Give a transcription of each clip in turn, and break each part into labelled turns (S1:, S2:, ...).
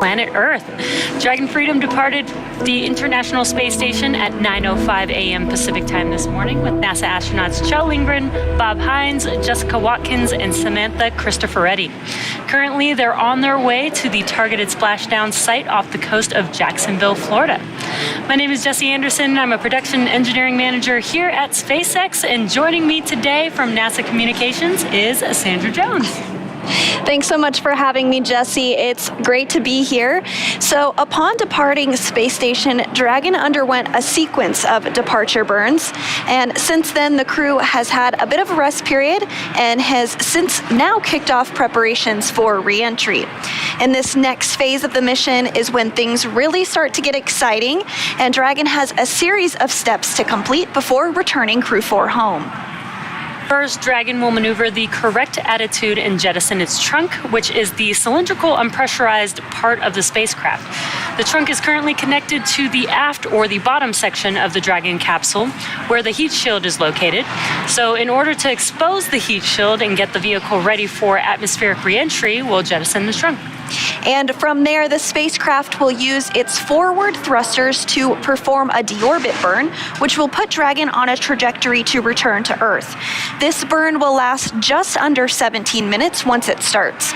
S1: planet Earth. Dragon Freedom departed the International Space Station at 9:05 a.m. Pacific Time this morning with NASA astronauts Kjell Lindgren, Bob Hines, Jessica Watkins, and Samantha Cristoforetti. Currently, they're on their way to the targeted splashdown site off the coast of Jacksonville, Florida. My name is Jesse Anderson. I'm a production engineering manager here at SpaceX, and joining me today from NASA Communications is Sandra Jones.
S2: Thanks so much for having me, Jesse. It's great to be here. So upon departing Space Station, Dragon underwent a sequence of departure burns. And since then, the crew has had a bit of a rest period and has since now kicked off preparations for re-entry. And this next phase of the mission is when things really start to get exciting, and Dragon has a series of steps to complete before returning Crew-4 home.
S1: First, Dragon will maneuver the correct attitude and jettison its trunk, which is the cylindrical unpressurized part of the spacecraft. The trunk is currently connected to the aft or the bottom section of the Dragon capsule, where the heat shield is located. So in order to expose the heat shield and get the vehicle ready for atmospheric re-entry, we'll jettison the trunk.
S2: And from there, the spacecraft will use its forward thrusters to perform a deorbit burn, which will put Dragon on a trajectory to return to Earth. This burn will last just under 17 minutes once it starts.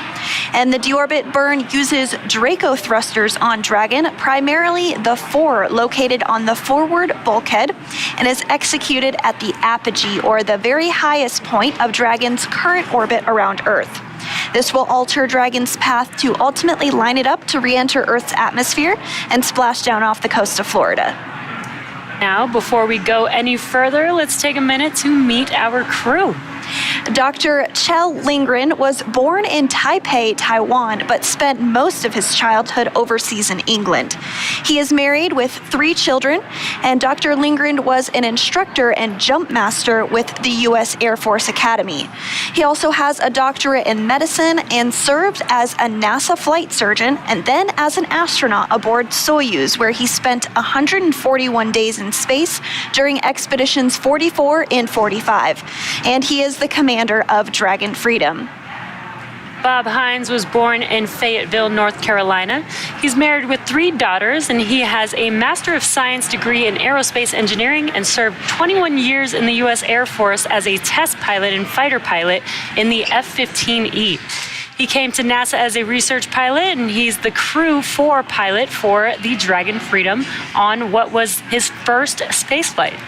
S2: And the deorbit burn uses Draco thrusters on Dragon, primarily the 4 located on the forward bulkhead, and is executed at the apogee, or the very highest point of Dragon's current orbit around Earth. This will alter Dragon's path to ultimately line it up to re-enter Earth's atmosphere and splash down off the coast of Florida.
S1: Now, before we go any further, let's take a minute to meet our crew.
S2: Dr. Kjell Lindgren was born in Taipei, Taiwan, but spent most of his childhood overseas in England. He is married with 3 children, and Dr. Lindgren was an instructor and jump master with the U.S. Air Force Academy. He also has a doctorate in medicine and served as a NASA flight surgeon and then as an astronaut aboard Soyuz, where he spent 141 days in space during expeditions 44 and 45. And he is the commander of Dragon Freedom.
S1: Bob Hines was born in Fayetteville, North Carolina. He's married with 3 daughters, and he has a Master of Science degree in aerospace engineering and served 21 years in the U.S. Air Force as a test pilot and fighter pilot in the F-15E. He came to NASA as a research pilot, and he's the Crew-4 pilot for the Dragon Freedom on what was his first spaceflight.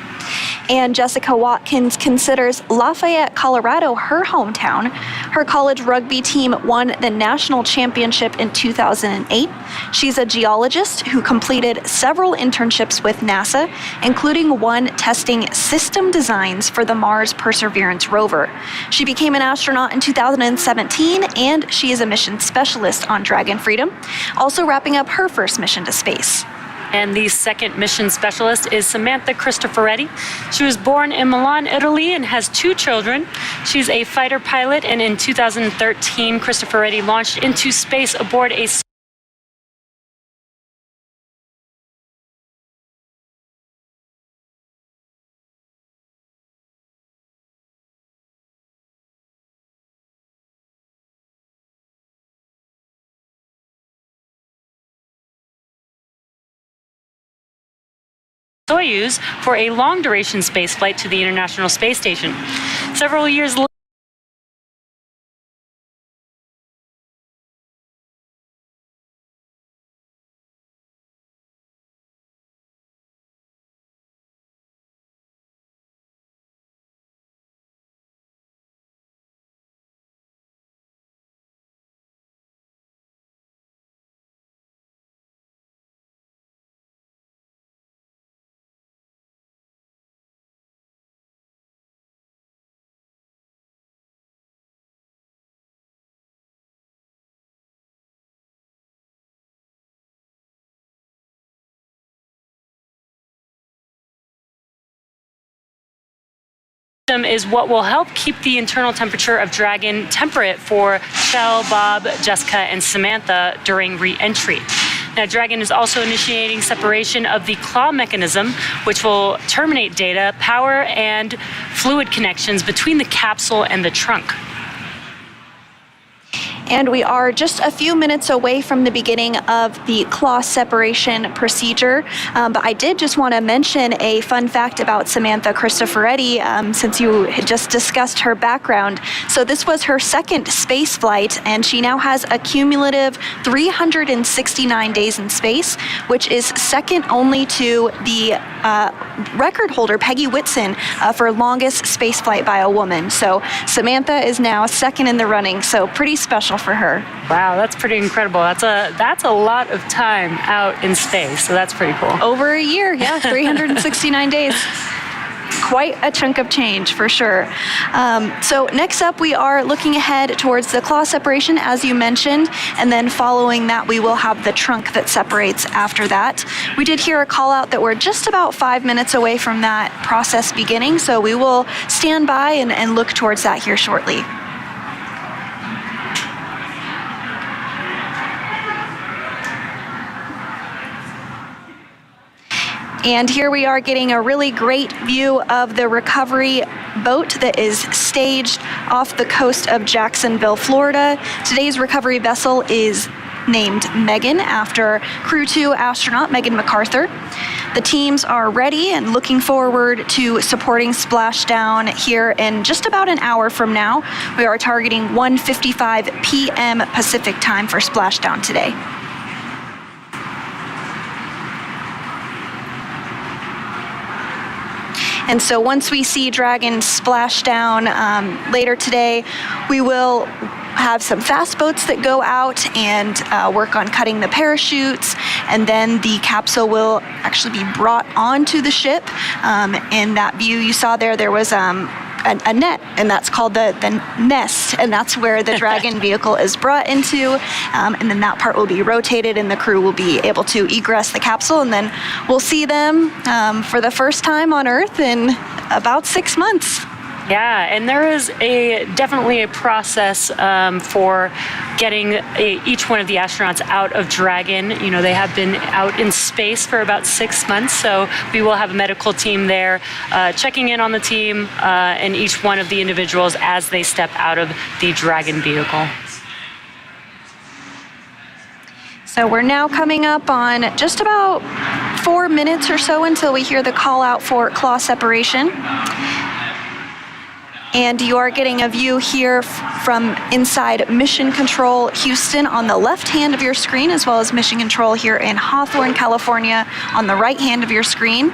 S2: And Jessica Watkins considers Lafayette, Colorado, her hometown. Her college rugby team won the national championship in 2008. She's a geologist who completed several internships with NASA, including one testing system designs for the Mars Perseverance rover. She became an astronaut in 2017, and she is a mission specialist on Dragon Freedom, also wrapping up her first mission to space.
S1: And the second mission specialist is Samantha Cristoforetti. She was born in Milan, Italy, and has 2 children. She's a fighter pilot, and in 2013, Cristoforetti launched into space aboard a Soyuz for a long-duration spaceflight to the International Space Station. Several years later, is what will help keep the internal temperature of Dragon temperate for Kjell, Bob, Jessica, and Samantha during re-entry. Now, Dragon is also initiating separation of the claw mechanism, which will terminate data, power, and fluid connections between the capsule and the trunk.
S2: And we are just a few minutes away from the beginning of the claw separation procedure. But I did just want to mention a fun fact about Samantha Cristoforetti, since you had just discussed her background. So this was her second space flight, and she now has a cumulative 369 days in space, which is second only to the record holder, Peggy Whitson, for longest space flight by a woman. So Samantha is now second in the running, so pretty special for her.
S1: Wow, that's pretty incredible. That's a lot of time out in space, so that's pretty cool.
S2: Over a year, yeah, 369 days. Quite a chunk of change for sure. So next up, we are looking ahead towards the claw separation, as you mentioned, and then following that, we will have the trunk that separates after that. We did hear a call out that we're just about 5 minutes away from that process beginning, so we will stand by and look towards that here shortly. And here we are getting a really great view of the recovery boat that is staged off the coast of Jacksonville, Florida. Today's recovery vessel is named Megan after Crew-4 astronaut Megan Macarthur. The teams are ready and looking forward to supporting splashdown here in just about an hour from now. We are targeting 1:55 p.m. Pacific time for splashdown today. And so once we see Dragon splash down later today, we will have some fast boats that go out and work on cutting the parachutes, and then the capsule will actually be brought onto the ship. In that view you saw there was a net, and that's called the nest, and that's where the Dragon vehicle is brought into, and then that part will be rotated and the crew will be able to egress the capsule, and then we'll see them for the first time on Earth in about 6 months.
S1: Yeah, and there is definitely a process for getting each one of the astronauts out of Dragon. You know, they have been out in space for about 6 months, so we will have a medical team there checking in on the team and each one of the individuals as they step out of the Dragon vehicle.
S2: So we're now coming up on just about 4 minutes or so until we hear the call out for claw separation. And you are getting a view here from inside Mission Control Houston on the left hand of your screen, as well as Mission Control here in Hawthorne, California on the right hand of your screen.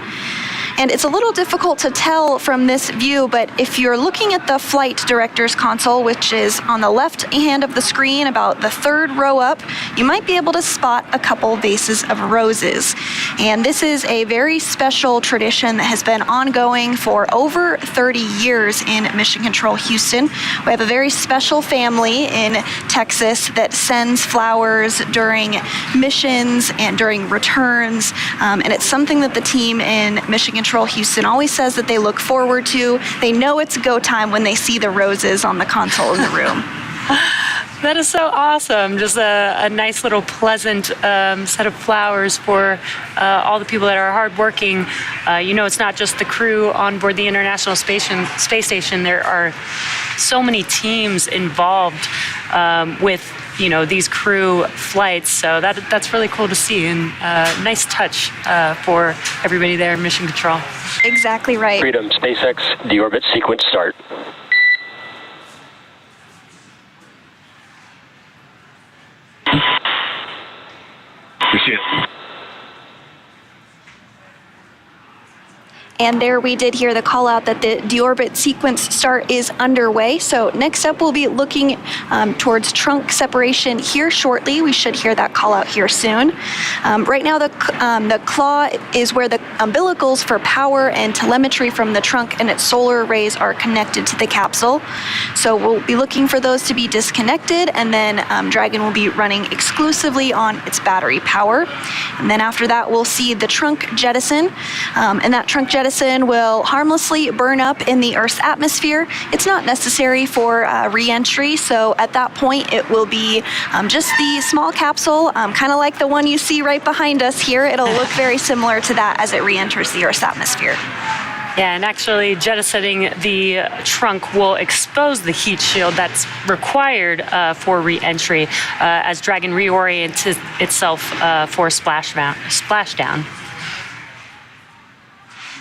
S2: And it's a little difficult to tell from this view, but if you're looking at the flight director's console, which is on the left hand of the screen, about the third row up, you might be able to spot a couple vases of roses. And this is a very special tradition that has been ongoing for over 30 years in Mission Control Houston. We have a very special family in Texas that sends flowers during missions and during returns, and it's something that the team in Mission Control Houston always says that they look forward to. They know it's go time when they see the roses on the console in the room.
S1: That is so awesome. Just a nice little pleasant set of flowers for all the people that are hardworking. You know, it's not just the crew on board the International Space Station. There are so many teams involved with, you know, these crew flights. So that's really cool to see, and nice touch for everybody there in Mission Control.
S2: Exactly right.
S3: Freedom, SpaceX, deorbit sequence start.
S2: And there we did hear the call out that the deorbit sequence start is underway. So next up, we'll be looking towards trunk separation here shortly. We should hear that call out here soon. Right now, the claw is where the umbilicals for power and telemetry from the trunk and its solar arrays are connected to the capsule. So we'll be looking for those to be disconnected, and then Dragon will be running exclusively on its battery power. And then after that, we'll see the trunk jettison, and that trunk jettison will harmlessly burn up in the Earth's atmosphere. It's not necessary for re-entry, so at that point it will be just the small capsule, kind of like the one you see right behind us here. It'll look very similar to that as it re-enters the Earth's atmosphere.
S1: Yeah, and actually jettisoning the trunk will expose the heat shield that's required for re-entry as Dragon reorients itself for splashdown.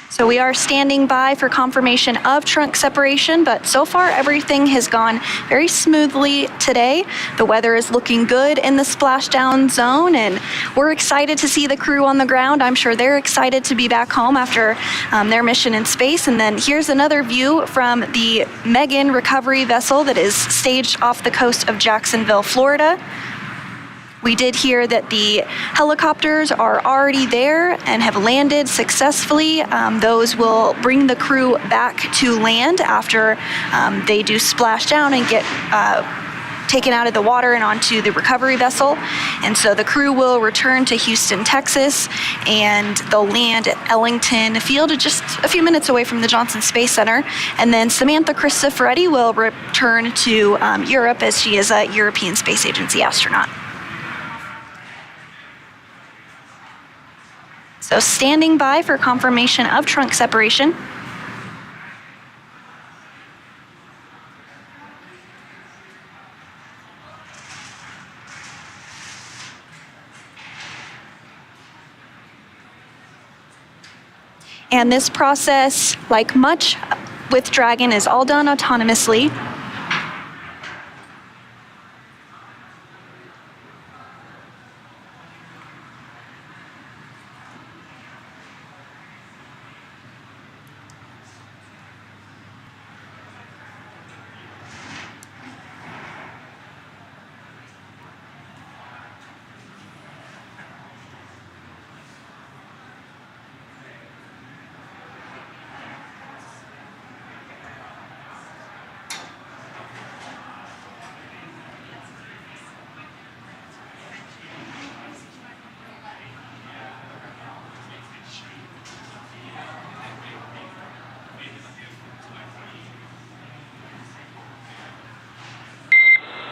S2: So we are standing by for confirmation of trunk separation, but so far everything has gone very smoothly today. The weather is looking good in the splashdown zone, and we're excited to see the crew on the ground. I'm sure they're excited to be back home after their mission in space. And then here's another view from the Megan recovery vessel that is staged off the coast of Jacksonville, Florida. We did hear that the helicopters are already there and have landed successfully. Those will bring the crew back to land after they do splash down and get taken out of the water and onto the recovery vessel. And so the crew will return to Houston, Texas, and they'll land at Ellington Field, just a few minutes away from the Johnson Space Center. And then Samantha Cristoforetti will return to Europe, as she is a European Space Agency astronaut. So standing by for confirmation of trunk separation. And this process, like much with Dragon, is all done autonomously.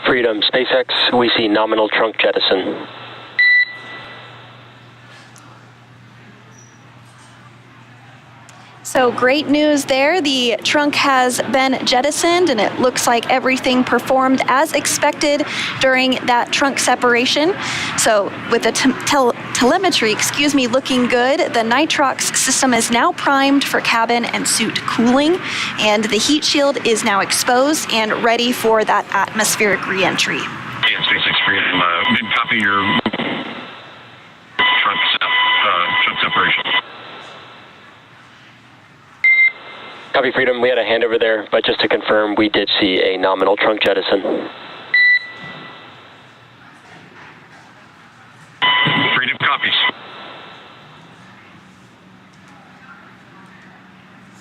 S3: Freedom, SpaceX, we see nominal trunk jettison.
S2: So great news there. The trunk has been jettisoned, and it looks like everything performed as expected during that trunk separation. So with the telemetry, looking good, the Nitrox system is now primed for cabin and suit cooling, and the heat shield is now exposed and ready for that atmospheric re-entry.
S4: Yeah, SpaceX Freedom, copy your trunk separation.
S3: Copy, Freedom. We had a handover there, but just to confirm, we did see a nominal trunk jettison.
S4: Freedom copies.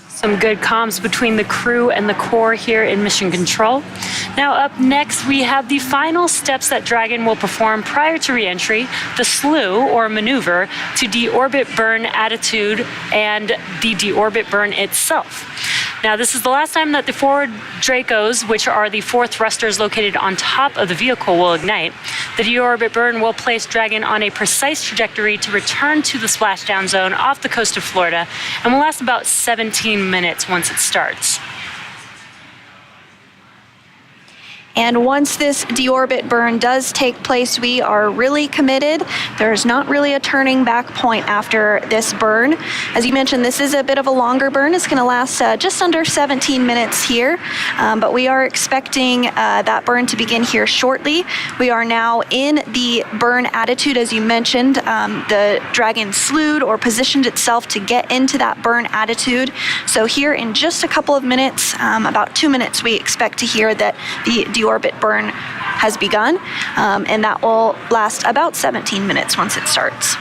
S1: Some good comms between the crew and the core here in Mission Control. Now up next, we have the final steps that Dragon will perform prior to re-entry, the slew or maneuver to deorbit burn attitude and the deorbit burn itself. Now, this is the last time that the forward Dracos, which are the four thrusters located on top of the vehicle, will ignite. The deorbit burn will place Dragon on a precise trajectory to return to the splashdown zone off the coast of Florida and will last about 17 minutes once it starts.
S2: And once this deorbit burn does take place, we are really committed. There's not really a turning back point after this burn. As you mentioned, this is a bit of a longer burn. It's going to last just under 17 minutes here, but we are expecting that burn to begin here shortly. We are now in the burn attitude, as you mentioned. The Dragon slewed or positioned itself to get into that burn attitude. So here in just a couple of minutes, about 2 minutes, we expect to hear that the deorbit burn has begun, and that will last about 17 minutes once it starts.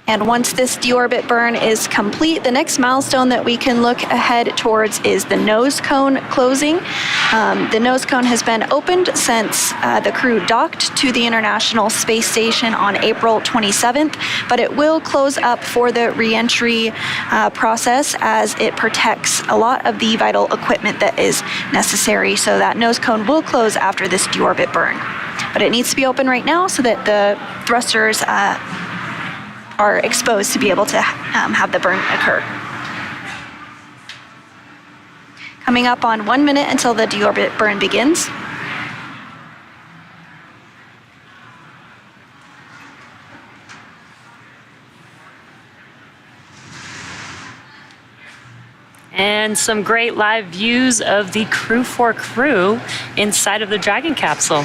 S2: And once this deorbit burn is complete, the next milestone that we can look ahead towards is the nose cone closing. The nose cone has been opened since the crew docked to the International Space Station on April 27th, but it will close up for the re-entry process as it protects a lot of the vital equipment that is necessary. So that nose cone will close after this deorbit burn. But it needs to be open right now so that the thrusters are exposed to be able to have the burn occur. Coming up on 1 minute until the deorbit burn begins.
S1: And some great live views of the Crew-4 crew inside of the Dragon capsule.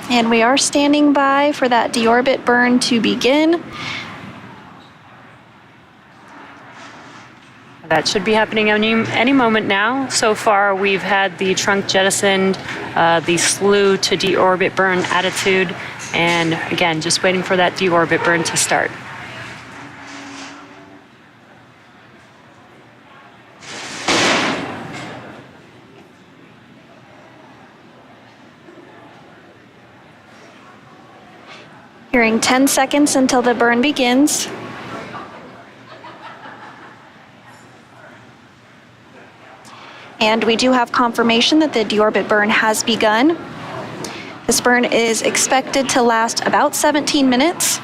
S2: And we are standing by for that deorbit burn to begin.
S1: That should be happening any moment now. So far, we've had the trunk jettisoned, the slew to deorbit burn attitude, and again, just waiting for that deorbit burn to start.
S2: Hearing 10 seconds until the burn begins. And we do have confirmation that the deorbit burn has begun. This burn is expected to last about 17 minutes.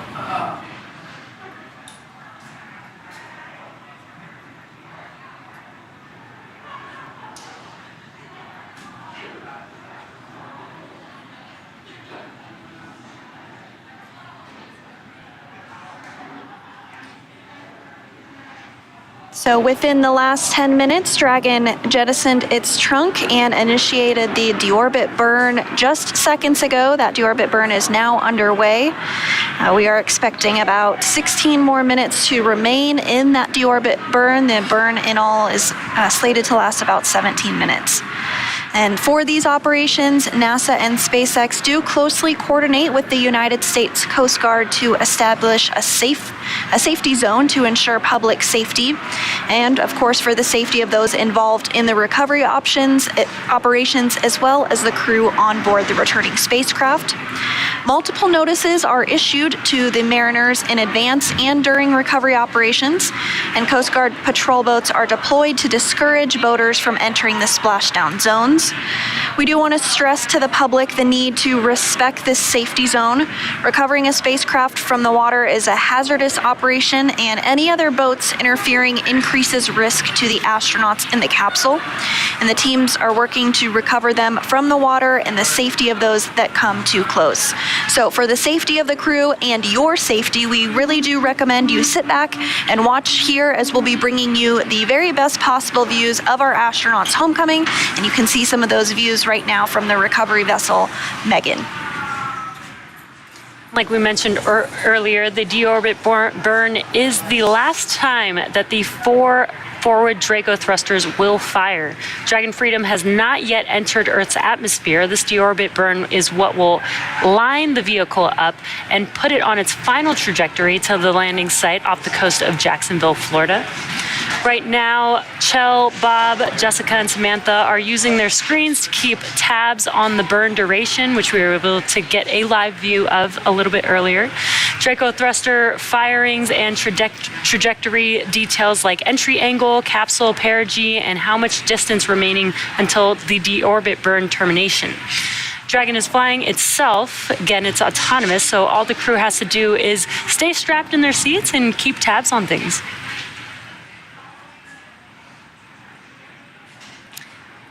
S2: So within the last 10 minutes, Dragon jettisoned its trunk and initiated the deorbit burn just seconds ago. That deorbit burn is now underway. We are expecting about 16 more minutes to remain in that deorbit burn. The burn in all is slated to last about 17 minutes. And for these operations, NASA and SpaceX do closely coordinate with the United States Coast Guard to establish a safety zone to ensure public safety, and of course for the safety of those involved in the recovery operations, as well as the crew on board the returning spacecraft. Multiple notices are issued to the mariners in advance and during recovery operations, and Coast Guard patrol boats are deployed to discourage boaters from entering the splashdown zones. We do want to stress to the public the need to respect this safety zone. Recovering a spacecraft from the water is a hazardous operation, and any other boats interfering increases risk to the astronauts in the capsule. And the teams are working to recover them from the water and the safety of those that come too close. So for the safety of the crew and your safety, we really do recommend you sit back and watch here as we'll be bringing you the very best possible views of our astronauts' homecoming. And you can see some of those views right now from the recovery vessel, Megan.
S1: Like we mentioned earlier, the deorbit burn is the last time that the 4 forward Draco thrusters will fire. Dragon Freedom has not yet entered Earth's atmosphere. This deorbit burn is what will line the vehicle up and put it on its final trajectory to the landing site off the coast of Jacksonville, Florida. Right now, Kjell, Bob, Jessica, and Samantha are using their screens to keep tabs on the burn duration, which we were able to get a live view of a little bit earlier. Draco thruster firings and trajectory details like entry angle, capsule perigee, and how much distance remaining until the deorbit burn termination. Dragon is flying itself. Again, it's autonomous, so all the crew has to do is stay strapped in their seats and keep tabs on things.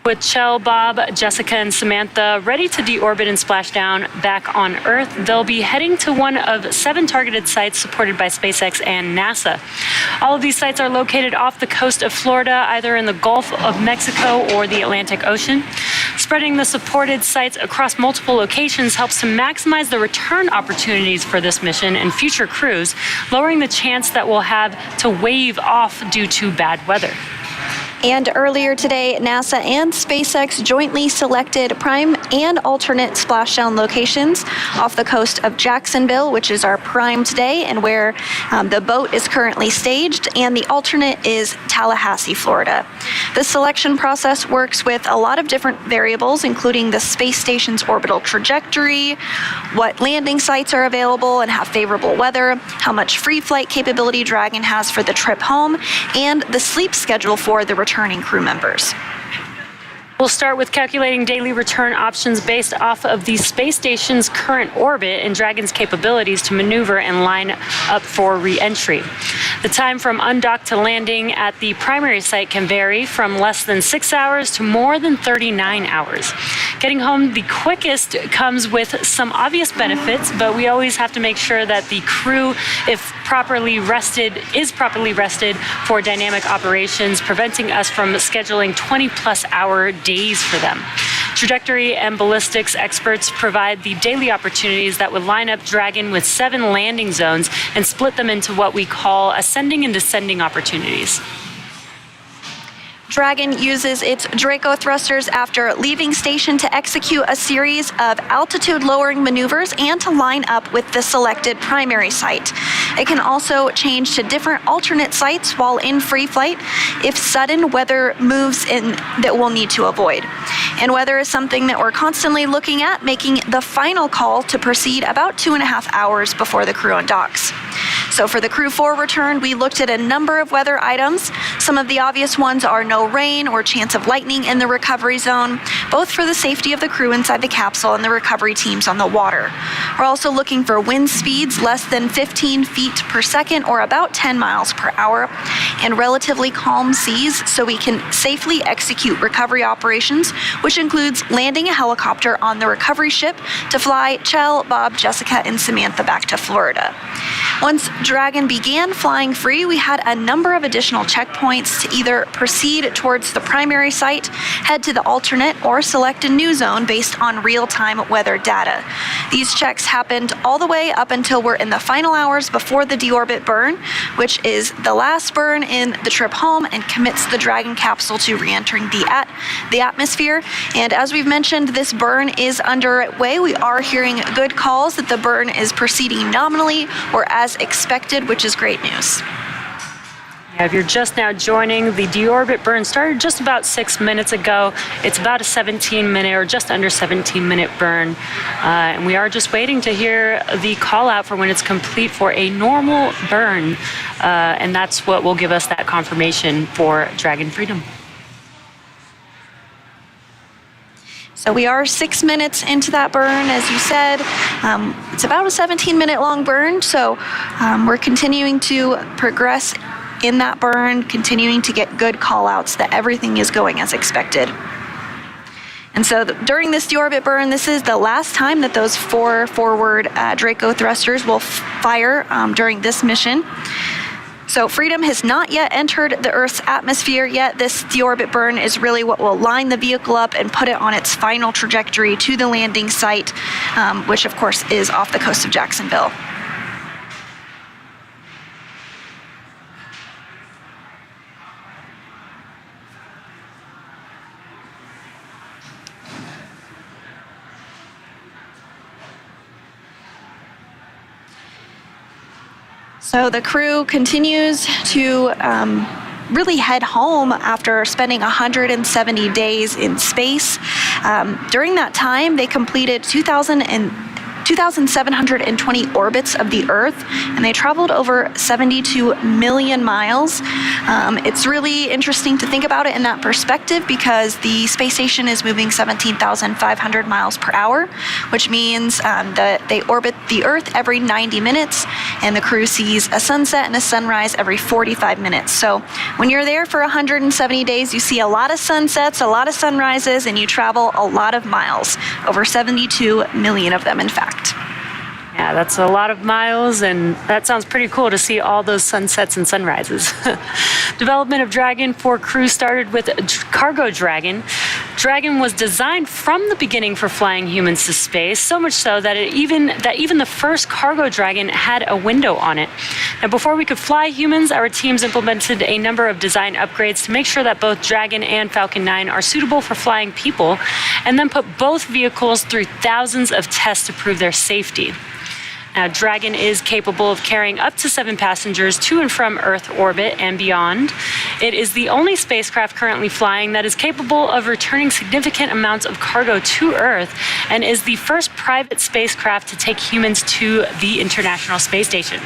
S1: With Kjell, Bob, Jessica, and Samantha ready to deorbit and splash down back on Earth, they'll be heading to one of 7 targeted sites supported by SpaceX and NASA. All of these sites are located off the coast of Florida, either in the Gulf of Mexico or the Atlantic Ocean. Spreading the supported sites across multiple locations helps to maximize the return opportunities for this mission and future crews, lowering the chance that we'll have to wave off due to bad weather.
S2: And earlier today, NASA and SpaceX jointly selected prime and alternate splashdown locations off the coast of Jacksonville, which is our prime today and where the boat is currently staged, and the alternate is Tallahassee, Florida. The selection process works with a lot of different variables, including the space station's orbital trajectory, what landing sites are available and have favorable weather, how much free flight capability Dragon has for the trip home, and the sleep schedule for the returning crew members.
S1: We'll start with calculating daily return options based off of the space station's current orbit and Dragon's capabilities to maneuver and line up for re-entry. The time from undock to landing at the primary site can vary from less than 6 hours to more than 39 hours. Getting home the quickest comes with some obvious benefits, but we always have to make sure that the crew, if properly rested, is properly rested for dynamic operations, preventing us from scheduling 20-plus hour days for them. Trajectory and ballistics experts provide the daily opportunities that would line up Dragon with 7 landing zones and split them into what we call ascending and descending opportunities.
S2: Dragon uses its Draco thrusters after leaving station to execute a series of altitude-lowering maneuvers and to line up with the selected primary site. It can also change to different alternate sites while in free flight if sudden weather moves in that we'll need to avoid. And weather is something that we're constantly looking at, making the final call to proceed about 2.5 hours before the crew undocks. So for the Crew-4 return, we looked at a number of weather items. Some of the obvious ones are no rain or chance of lightning in the recovery zone, both for the safety of the crew inside the capsule and the recovery teams on the water. We're also looking for wind speeds less than 15 feet per second or about 10 miles per hour, and relatively calm seas so we can safely execute recovery operations, which includes landing a helicopter on the recovery ship to fly Kjell, Bob, Jessica, and Samantha back to Florida. Once Dragon began flying free, we had a number of additional checkpoints to either proceed towards the primary site, head to the alternate, or select a new zone based on real-time weather data. These checks happened all the way up until we're in the final hours before the Deorbit Burn, which is the last burn in the trip home and commits the Dragon capsule to re-entering the atmosphere. And as we've mentioned, this burn is underway. We are hearing good calls that the burn is proceeding nominally or as expected, which is great news.
S1: Yeah, if you're just now joining, the Deorbit Burn started just about 6 minutes ago. It's about a 17-minute or just under 17-minute burn. And we are just waiting to hear the call out for when it's complete for a normal burn. And that's what will give us that confirmation for Dragon Freedom.
S2: So we are 6 minutes into that burn, as you said. It's about a 17-minute long burn, so we're continuing to progress in that burn, continuing to get good call-outs that everything is going as expected. And so during this Deorbit burn, this is the last time that those 4 forward Draco thrusters will fire during this mission. So Freedom has not yet entered the Earth's atmosphere yet. This Deorbit burn is really what will line the vehicle up and put it on its final trajectory to the landing site, which of course is off the coast of Jacksonville. So the crew continues to really head home after spending 170 days in space. During that time, they completed 2,000 2,720 orbits of the Earth, and they traveled over 72 million miles. It's really interesting to think about it in that perspective because the space station is moving 17,500 miles per hour, which means that they orbit the Earth every 90 minutes, and the crew sees a sunset and a sunrise every 45 minutes. So when you're there for 170 days, you see a lot of sunsets, a lot of sunrises, and you travel a lot of miles, over 72 million of them, in fact.
S1: Yeah, that's a lot of miles, and that sounds pretty cool to see all those sunsets and sunrises. Development of Dragon 4 Crew started with Cargo Dragon. Dragon was designed from the beginning for flying humans to space, so much so that even the first Cargo Dragon had a window on it. Now, before we could fly humans, our teams implemented a number of design upgrades to make sure that both Dragon and Falcon 9 are suitable for flying people, and then put both vehicles through thousands of tests to prove their safety. Now, Dragon is capable of carrying up to 7 passengers to and from Earth orbit and beyond. It is the only spacecraft currently flying that is capable of returning significant amounts of cargo to Earth, and is the first private spacecraft to take humans to the International Space Station.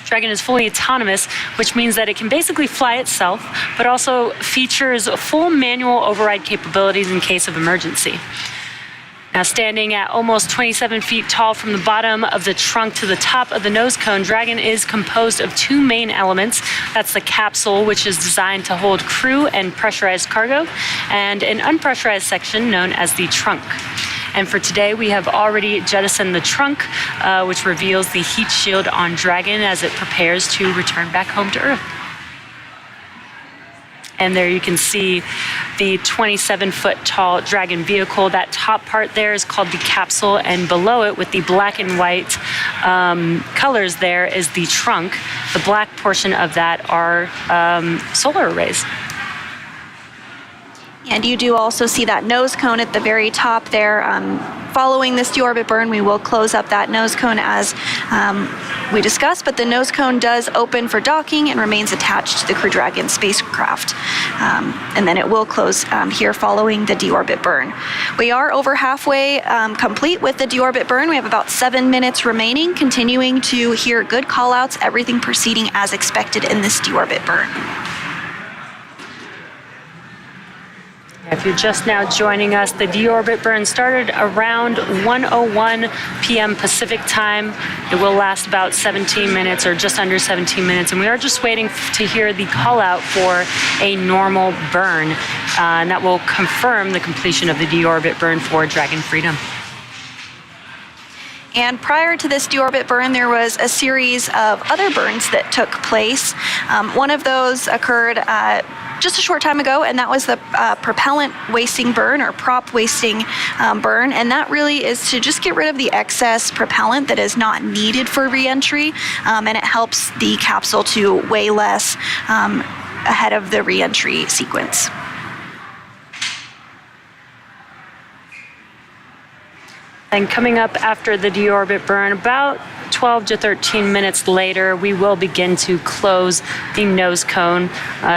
S1: Dragon is fully autonomous, which means that it can basically fly itself, but also features full manual override capabilities in case of emergency. Now, standing at almost 27 feet tall from the bottom of the trunk to the top of the nose cone, Dragon is composed of 2 main elements. That's the capsule, which is designed to hold crew and pressurized cargo, and an unpressurized section known as the trunk. And for today, we have already jettisoned the trunk, which reveals the heat shield on Dragon as it prepares to return back home to Earth. And there you can see the 27-foot tall Dragon vehicle. That top part there is called the capsule, and below it with the black and white colors there is the trunk. The black portion of that are solar arrays.
S2: And you do also see that nose cone at the very top there. Following this deorbit burn, we will close up that nose cone as we discussed, but the nose cone does open for docking and remains attached to the Crew Dragon spacecraft. And then it will close here following the deorbit burn. We are over halfway complete with the deorbit burn. We have about 7 minutes remaining, continuing to hear good call-outs, everything proceeding as expected in this deorbit burn.
S1: If you're just now joining us, the deorbit burn started around 1:01 p.m. Pacific time. It will last about 17 minutes or just under 17 minutes, and we are just waiting to hear the call out for a normal burn, and that will confirm the completion of the deorbit burn for Dragon Freedom.
S2: And prior to this deorbit burn, there was a series of other burns that took place. One of those occurred just a short time ago, and that was the propellant wasting burn, or prop wasting burn. And that really is to just get rid of the excess propellant that is not needed for re-entry, and it helps the capsule to weigh less ahead of the re-entry sequence.
S1: And coming up after the deorbit burn, about 12 to 13 minutes later, we will begin to close the nose cone.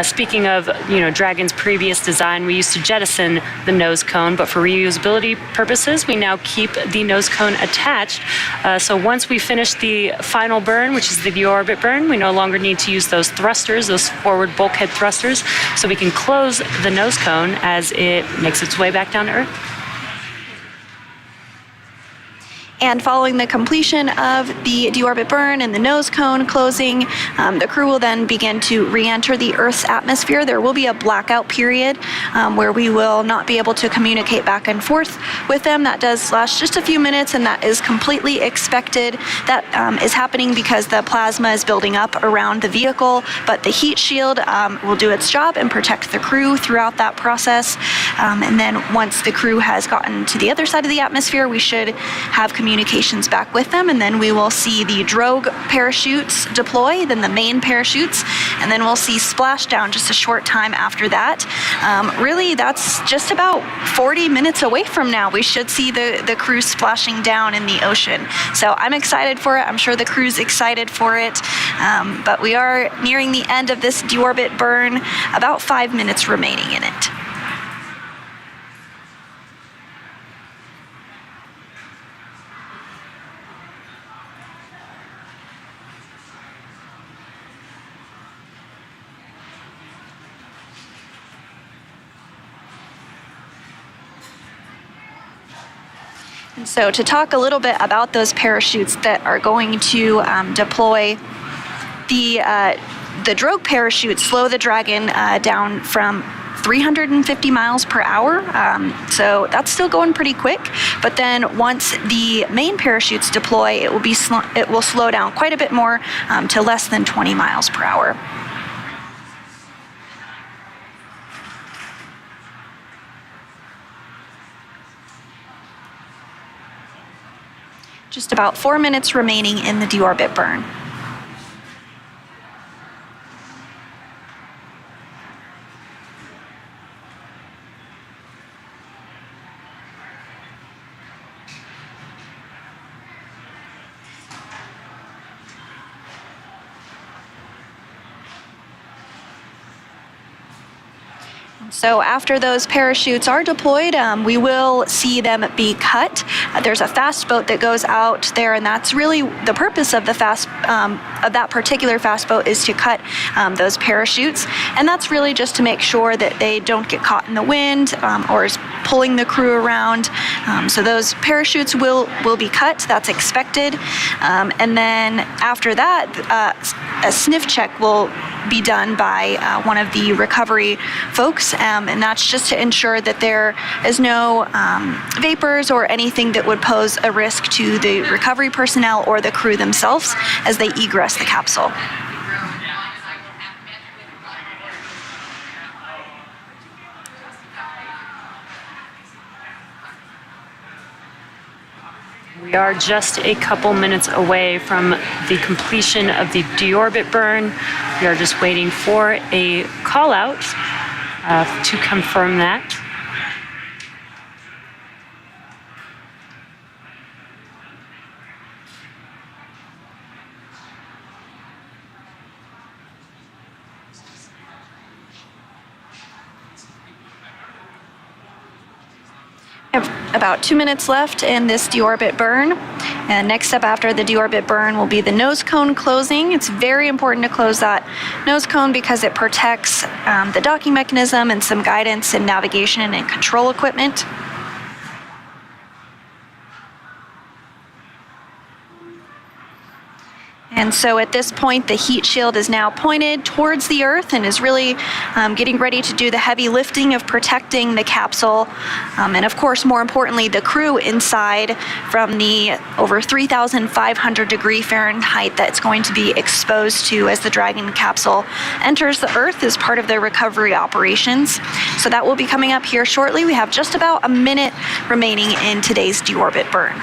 S1: Speaking of, Dragon's previous design, we used to jettison the nose cone, but for reusability purposes, we now keep the nose cone attached. So once we finish the final burn, which is the deorbit burn, we no longer need to use those thrusters, those forward bulkhead thrusters, so we can close the nose cone as it makes its way back down to Earth.
S2: And following the completion of the deorbit burn and the nose cone closing, the crew will then begin to re-enter the Earth's atmosphere. There will be a blackout period where we will not be able to communicate back and forth with them. That does last just a few minutes, and that is completely expected. That is happening because the plasma is building up around the vehicle, but the heat shield will do its job and protect the crew throughout that process. And then once the crew has gotten to the other side of the atmosphere, we should have communications back with them, and then we will see the drogue parachutes deploy, then the main parachutes, and then we'll see splashdown just a short time after that. Really, that's just about 40 minutes away from now. We should see the crew splashing down in the ocean. So I'm excited for it. I'm sure the crew's excited for it. But we are nearing the end of this deorbit burn, about 5 minutes remaining in it. So to talk a little bit about those parachutes that are going to deploy, the Drogue parachutes slow the Dragon down from 350 miles per hour, so that's still going pretty quick. But then once the main parachutes deploy, it will slow down quite a bit more to less than 20 miles per hour. Just about 4 minutes remaining in the deorbit burn. So after those parachutes are deployed, we will see them be cut. There's a fast boat that goes out there, and that's really the purpose of the that particular fast boat, is to cut those parachutes. And that's really just to make sure that they don't get caught in the wind or is pulling the crew around. So those parachutes will be cut. That's expected. And then after that, a sniff check will be done by one of the recovery folks, and that's just to ensure that there is no vapors or anything that would pose a risk to the recovery personnel or the crew themselves as they egress the capsule.
S1: We are just a couple minutes away from the completion of the deorbit burn. We are just waiting for a call out to confirm that.
S2: About 2 minutes left in this deorbit burn. And next step after the deorbit burn will be the nose cone closing. It's very important to close that nose cone because it protects the docking mechanism and some guidance and navigation and control equipment. And so at this point, the heat shield is now pointed towards the Earth and is really getting ready to do the heavy lifting of protecting the capsule. And of course, more importantly, the crew inside from the over 3,500 degree Fahrenheit that's going to be exposed to as the Dragon capsule enters the Earth as part of their recovery operations. So that will be coming up here shortly. We have just about a minute remaining in today's deorbit burn.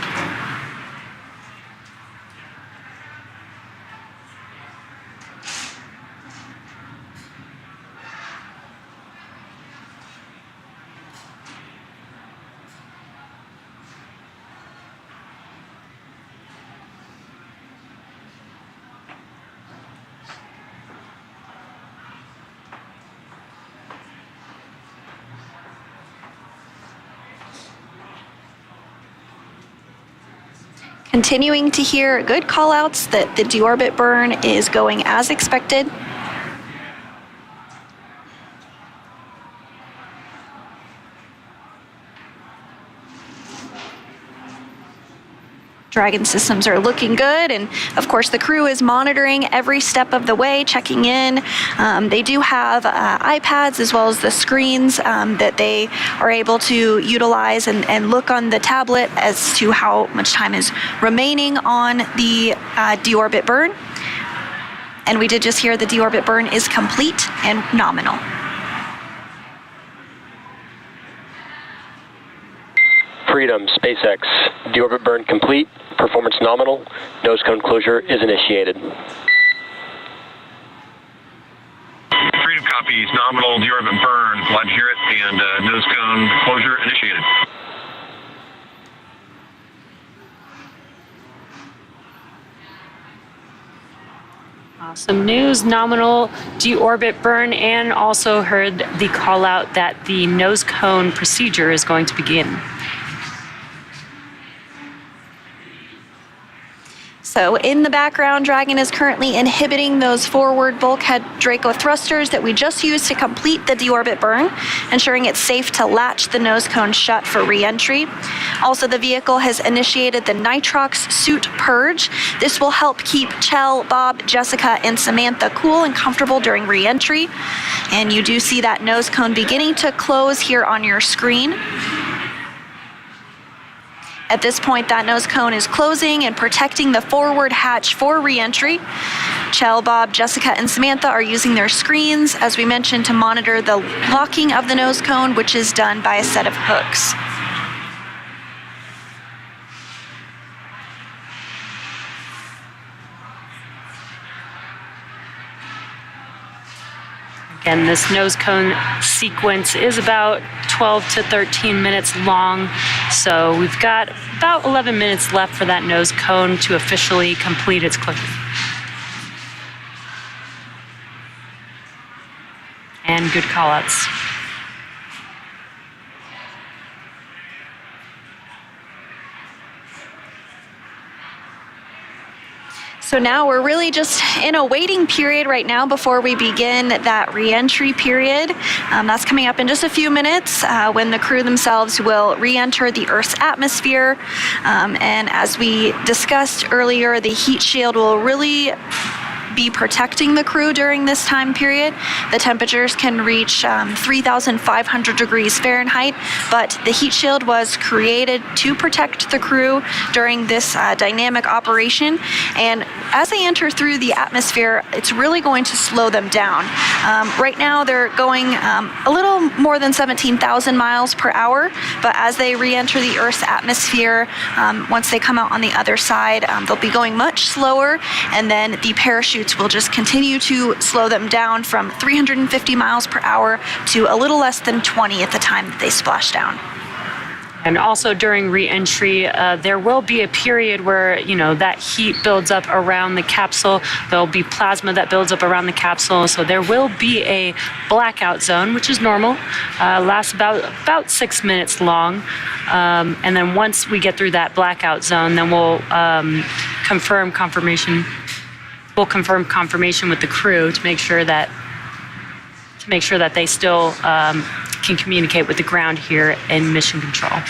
S2: Continuing to hear good call-outs that the deorbit burn is going as expected. Dragon systems are looking good, and of course the crew is monitoring every step of the way, checking in. They do have iPads as well as the screens that they are able to utilize and look on the tablet as to how much time is remaining on the deorbit burn. And we did just hear the deorbit burn is complete and nominal.
S3: Freedom, SpaceX, deorbit burn complete, performance nominal, nose cone closure is initiated.
S4: Freedom copies, nominal, deorbit burn, glad to hear it, and nose cone closure initiated.
S1: Awesome news, nominal deorbit burn, and also heard the call out that the nose cone procedure is going to begin.
S2: So in the background, Dragon is currently inhibiting those forward bulkhead Draco thrusters that we just used to complete the deorbit burn, ensuring it's safe to latch the nose cone shut for re-entry. Also, the vehicle has initiated the Nitrox suit purge. This will help keep Kjell, Bob, Jessica, and Samantha cool and comfortable during re-entry. And you do see that nose cone beginning to close here on your screen. At this point, that nose cone is closing and protecting the forward hatch for re-entry. Kjell, Bob, Jessica, and Samantha are using their screens, as we mentioned, to monitor the locking of the nose cone, which is done by a set of hooks.
S1: Again, this nose cone sequence is about 12 to 13 minutes long, so we've got about 11 minutes left for that nose cone to officially complete its closure. And good callouts.
S2: So now we're really just in a waiting period right now before we begin that re-entry period. That's coming up in just a few minutes when the crew themselves will re-enter the Earth's atmosphere. And as we discussed earlier, the heat shield will really be protecting the crew during this time period. The temperatures can reach 3,500 degrees Fahrenheit, but the heat shield was created to protect the crew during this dynamic operation. And as they enter through the atmosphere, it's really going to slow them down. Right now, they're going a little more than 17,000 miles per hour, but as they re-enter the Earth's atmosphere, once they come out on the other side, they'll be going much slower, and then the parachutes will just continue to slow them down from 350 miles per hour to a little less than 20 at the time that they splash down.
S1: And also during re-entry, there will be a period where, that heat builds up around the capsule. There'll be plasma that builds up around the capsule. So there will be a blackout zone, which is normal, lasts about 6 minutes long. And then once we get through that blackout zone, then we'll confirm confirmation with the crew to make sure that they still can communicate with the ground here in mission control.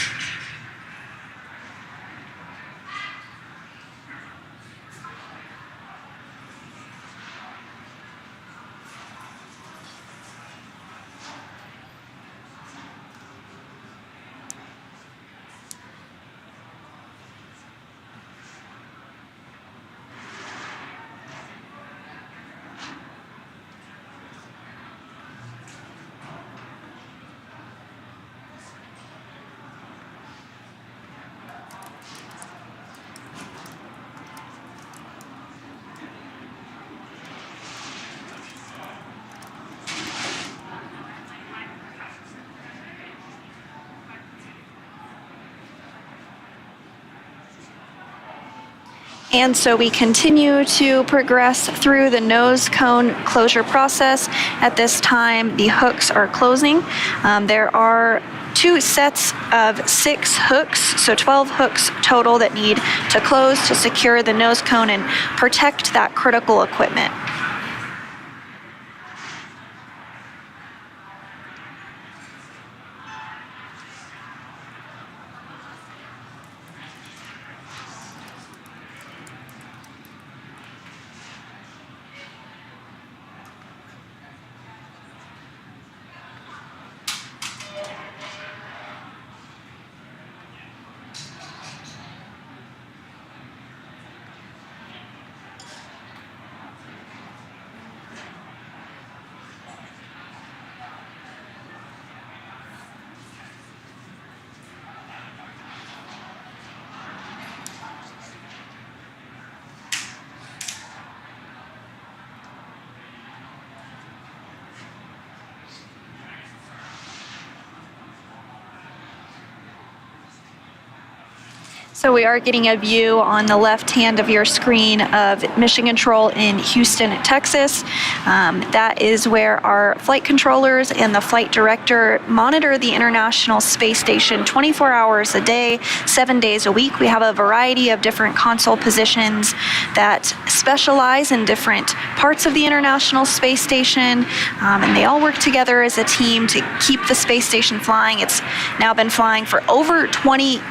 S2: And so we continue to progress through the nose cone closure process. At this time, the hooks are closing. There are 2 sets of 6 hooks, so 12 hooks total that need to close to secure the nose cone and protect that critical equipment. So we are getting a view on the left hand of your screen of Mission Control in Houston, Texas. That is where our flight controllers and the flight director monitor the International Space Station 24 hours a day, 7 days a week. We have a variety of different console positions that specialize in different parts of the International Space Station, and they all work together as a team to keep the space station flying. It's now been flying for over 20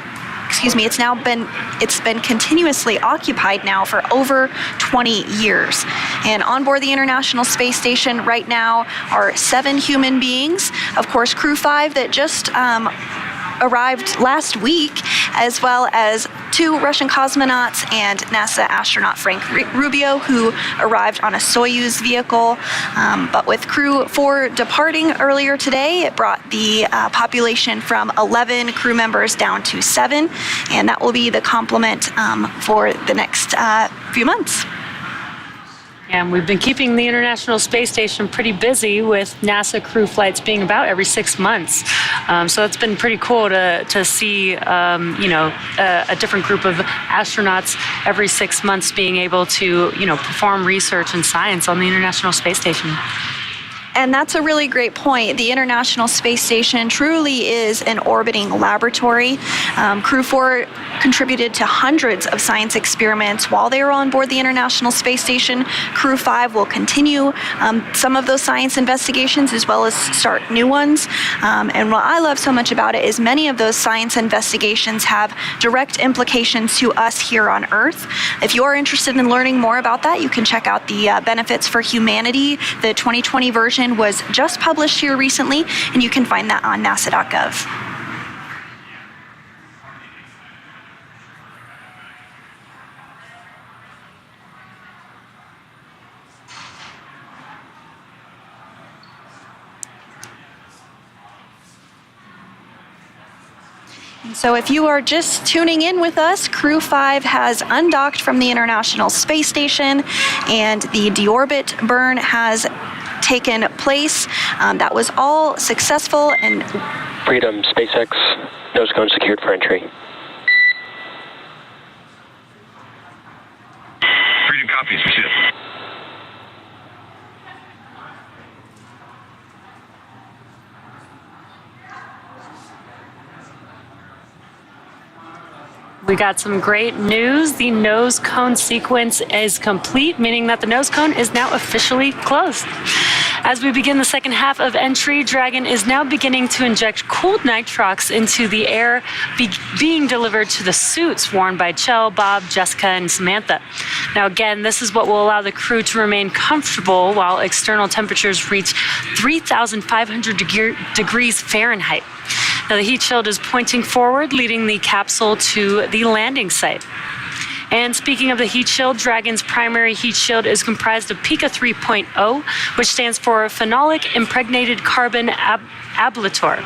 S2: it's been continuously occupied now for over 20 years. And on board the International Space Station right now are 7 human beings, of course Crew-4 that just arrived last week, as well as 2 Russian cosmonauts and NASA astronaut Frank Rubio, who arrived on a Soyuz vehicle. But with Crew-4 departing earlier today, it brought the population from 11 crew members down to 7, and that will be the complement for the next few months.
S1: And we've been keeping the International Space Station pretty busy with NASA crew flights being about every 6 months. So it's been pretty cool to see, a different group of astronauts every 6 months being able to, perform research and science on the International Space Station.
S2: And that's a really great point. The International Space Station truly is an orbiting laboratory. Crew-4 contributed to hundreds of science experiments while they were on board the International Space Station. Crew-5 will continue some of those science investigations as well as start new ones. And what I love so much about it is many of those science investigations have direct implications to us here on Earth. If you are interested in learning more about that, you can check out the Benefits for Humanity. The 2020 version was just published here recently, and you can find that on nasa.gov. So if you are just tuning in with us, Crew-5 has undocked from the International Space Station, and the Deorbit Burn has taken place. That was all successful, and
S3: Freedom, SpaceX, nose cone secured for entry.
S4: Freedom copies, we see it.
S1: We got some great news. The nose cone sequence is complete, meaning that the nose cone is now officially closed. As we begin the second half of entry, Dragon is now beginning to inject cooled nitrox into the air being delivered to the suits worn by Kjell, Bob, Jessica, and Samantha. Now again, this is what will allow the crew to remain comfortable while external temperatures reach 3,500 degrees Fahrenheit. Now the heat shield is pointing forward, leading the capsule to the landing site. And speaking of the heat shield, Dragon's primary heat shield is comprised of Pica 3.0, which stands for Phenolic Impregnated Carbon Ablator.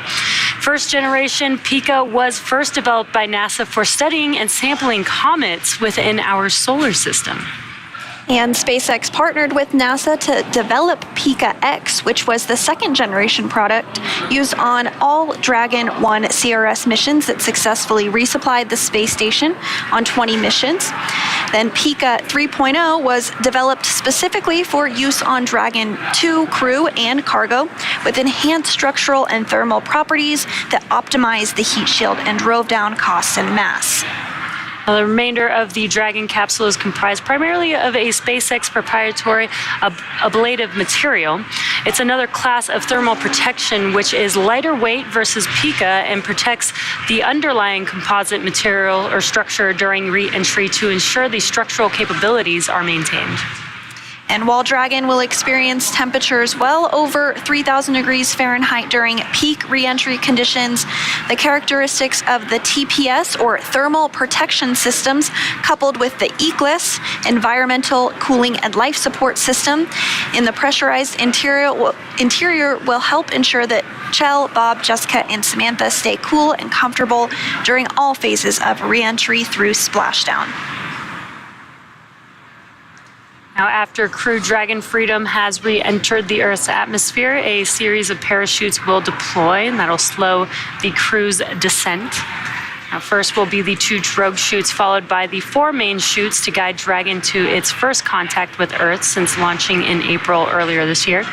S1: First generation Pica was first developed by NASA for studying and sampling comets within our solar system.
S2: And SpaceX partnered with NASA to develop Pica X, which was the second generation product used on all Dragon 1 CRS missions that successfully resupplied the space station on 20 missions. Then Pica 3.0 was developed specifically for use on Dragon 2 crew and cargo with enhanced structural and thermal properties that optimized the heat shield and drove down costs and mass.
S1: Now, the remainder of the Dragon capsule is comprised primarily of a SpaceX proprietary ablative material. It's another class of thermal protection which is lighter weight versus Pica and protects the underlying composite material or structure during re-entry to ensure the structural capabilities are maintained.
S2: And while Dragon will experience temperatures well over 3,000 degrees Fahrenheit during peak re-entry conditions, the characteristics of the TPS, or thermal protection systems, coupled with the Equalized environmental cooling and life support system in the pressurized interior will help ensure that Kjell, Bob, Jessica, and Samantha stay cool and comfortable during all phases of re-entry through splashdown.
S1: Now, after Crew Dragon Freedom has re-entered the Earth's atmosphere, a series of parachutes will deploy, and that'll slow the crew's descent. Now, first will be the 2 drogue chutes, followed by the 4 main chutes to guide Dragon to its first contact with Earth since launching in April earlier this year.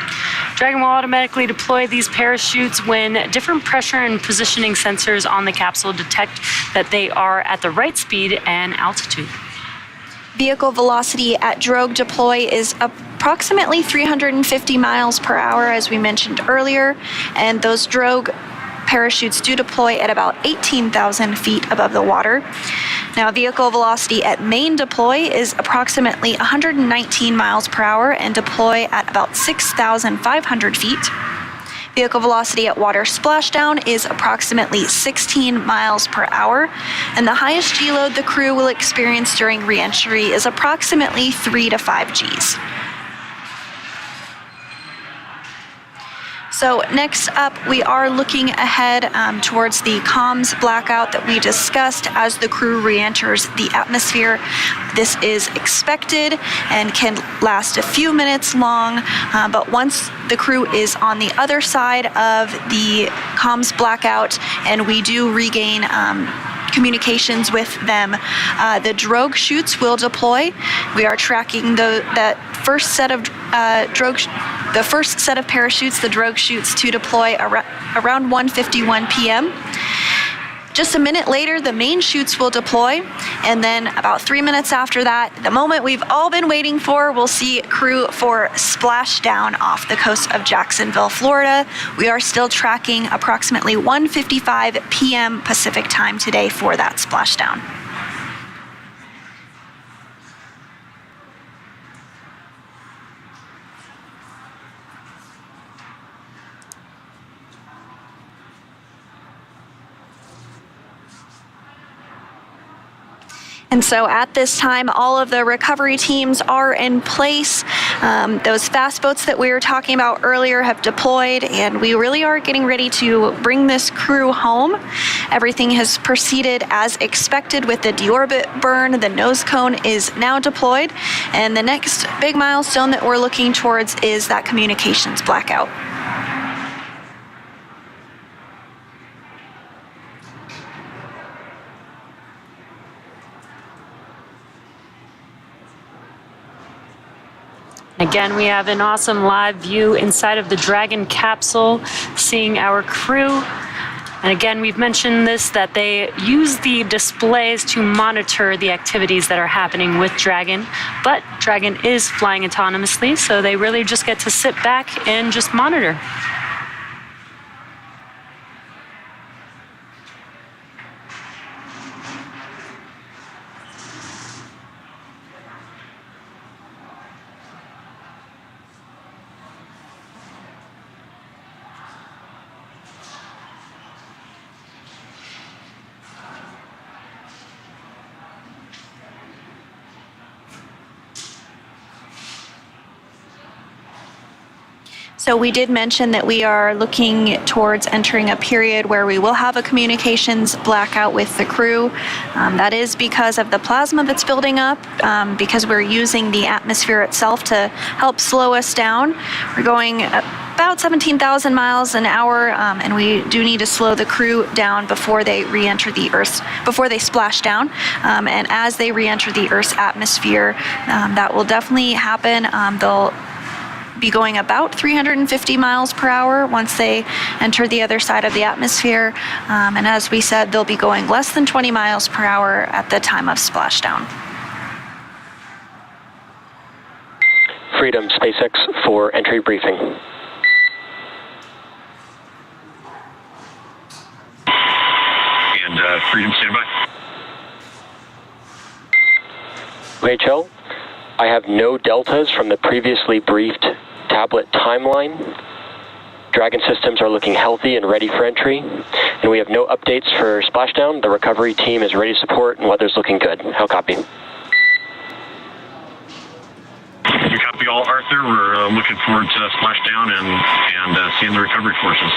S1: Dragon will automatically deploy these parachutes when different pressure and positioning sensors on the capsule detect that they are at the right speed and altitude.
S2: Vehicle velocity at Drogue deploy is approximately 350 miles per hour, as we mentioned earlier, and those Drogue parachutes do deploy at about 18,000 feet above the water. Now, vehicle velocity at main deploy is approximately 119 miles per hour and deploy at about 6,500 feet. Vehicle velocity at water splashdown is approximately 16 miles per hour, and the highest G load the crew will experience during re-entry is approximately 3 to 5 Gs. So next up, we are looking ahead towards the comms blackout that we discussed as the crew re-enters the atmosphere. This is expected and can last a few minutes long, but once the crew is on the other side of the comms blackout and we do regain communications with them, the drogue chutes will deploy. We are tracking that first set of the first set of parachutes, the drogue chutes, to deploy around 1:51 p.m. Just a minute later, the main chutes will deploy, and then about 3 minutes after that, the moment we've all been waiting for, we'll see Crew-4 splash down off the coast of Jacksonville, Florida. We are still tracking approximately 1:55 p.m. Pacific time today for that splashdown. And so at this time, all of the recovery teams are in place. Those fast boats that we were talking about earlier have deployed, and we really are getting ready to bring this crew home. Everything has proceeded as expected with the Deorbit Burn. The nose cone is now deployed, and the next big milestone that we're looking towards is that communications blackout.
S1: Again, we have an awesome live view inside of the Dragon capsule, seeing our crew. And again, we've mentioned this, that they use the displays to monitor the activities that are happening with Dragon, but Dragon is flying autonomously, so they really just get to sit back and just monitor.
S2: So we did mention that we are looking towards entering a period where we will have a communications blackout with the crew. That is because of the plasma that's building up, because we're using the atmosphere itself to help slow us down. We're going about 17,000 miles an hour, and we do need to slow the crew down before they re-enter the Earth's, before they splash down. And as they re-enter the Earth's atmosphere, that will definitely happen. They'll be going about 350 miles per hour once they enter the other side of the atmosphere. And as we said, they'll be going less than 20 miles per hour at the time of splashdown.
S3: Freedom, SpaceX for entry briefing.
S4: And Freedom, stand by.
S3: Okay, Kjell, I have no deltas from the previously briefed tablet timeline. Dragon systems are looking healthy and ready for entry, and we have no updates for splashdown. The recovery team is ready to support, and weather's looking good. How copy?
S4: You copy all, Arthur. We're looking forward to splashdown and seeing the recovery forces.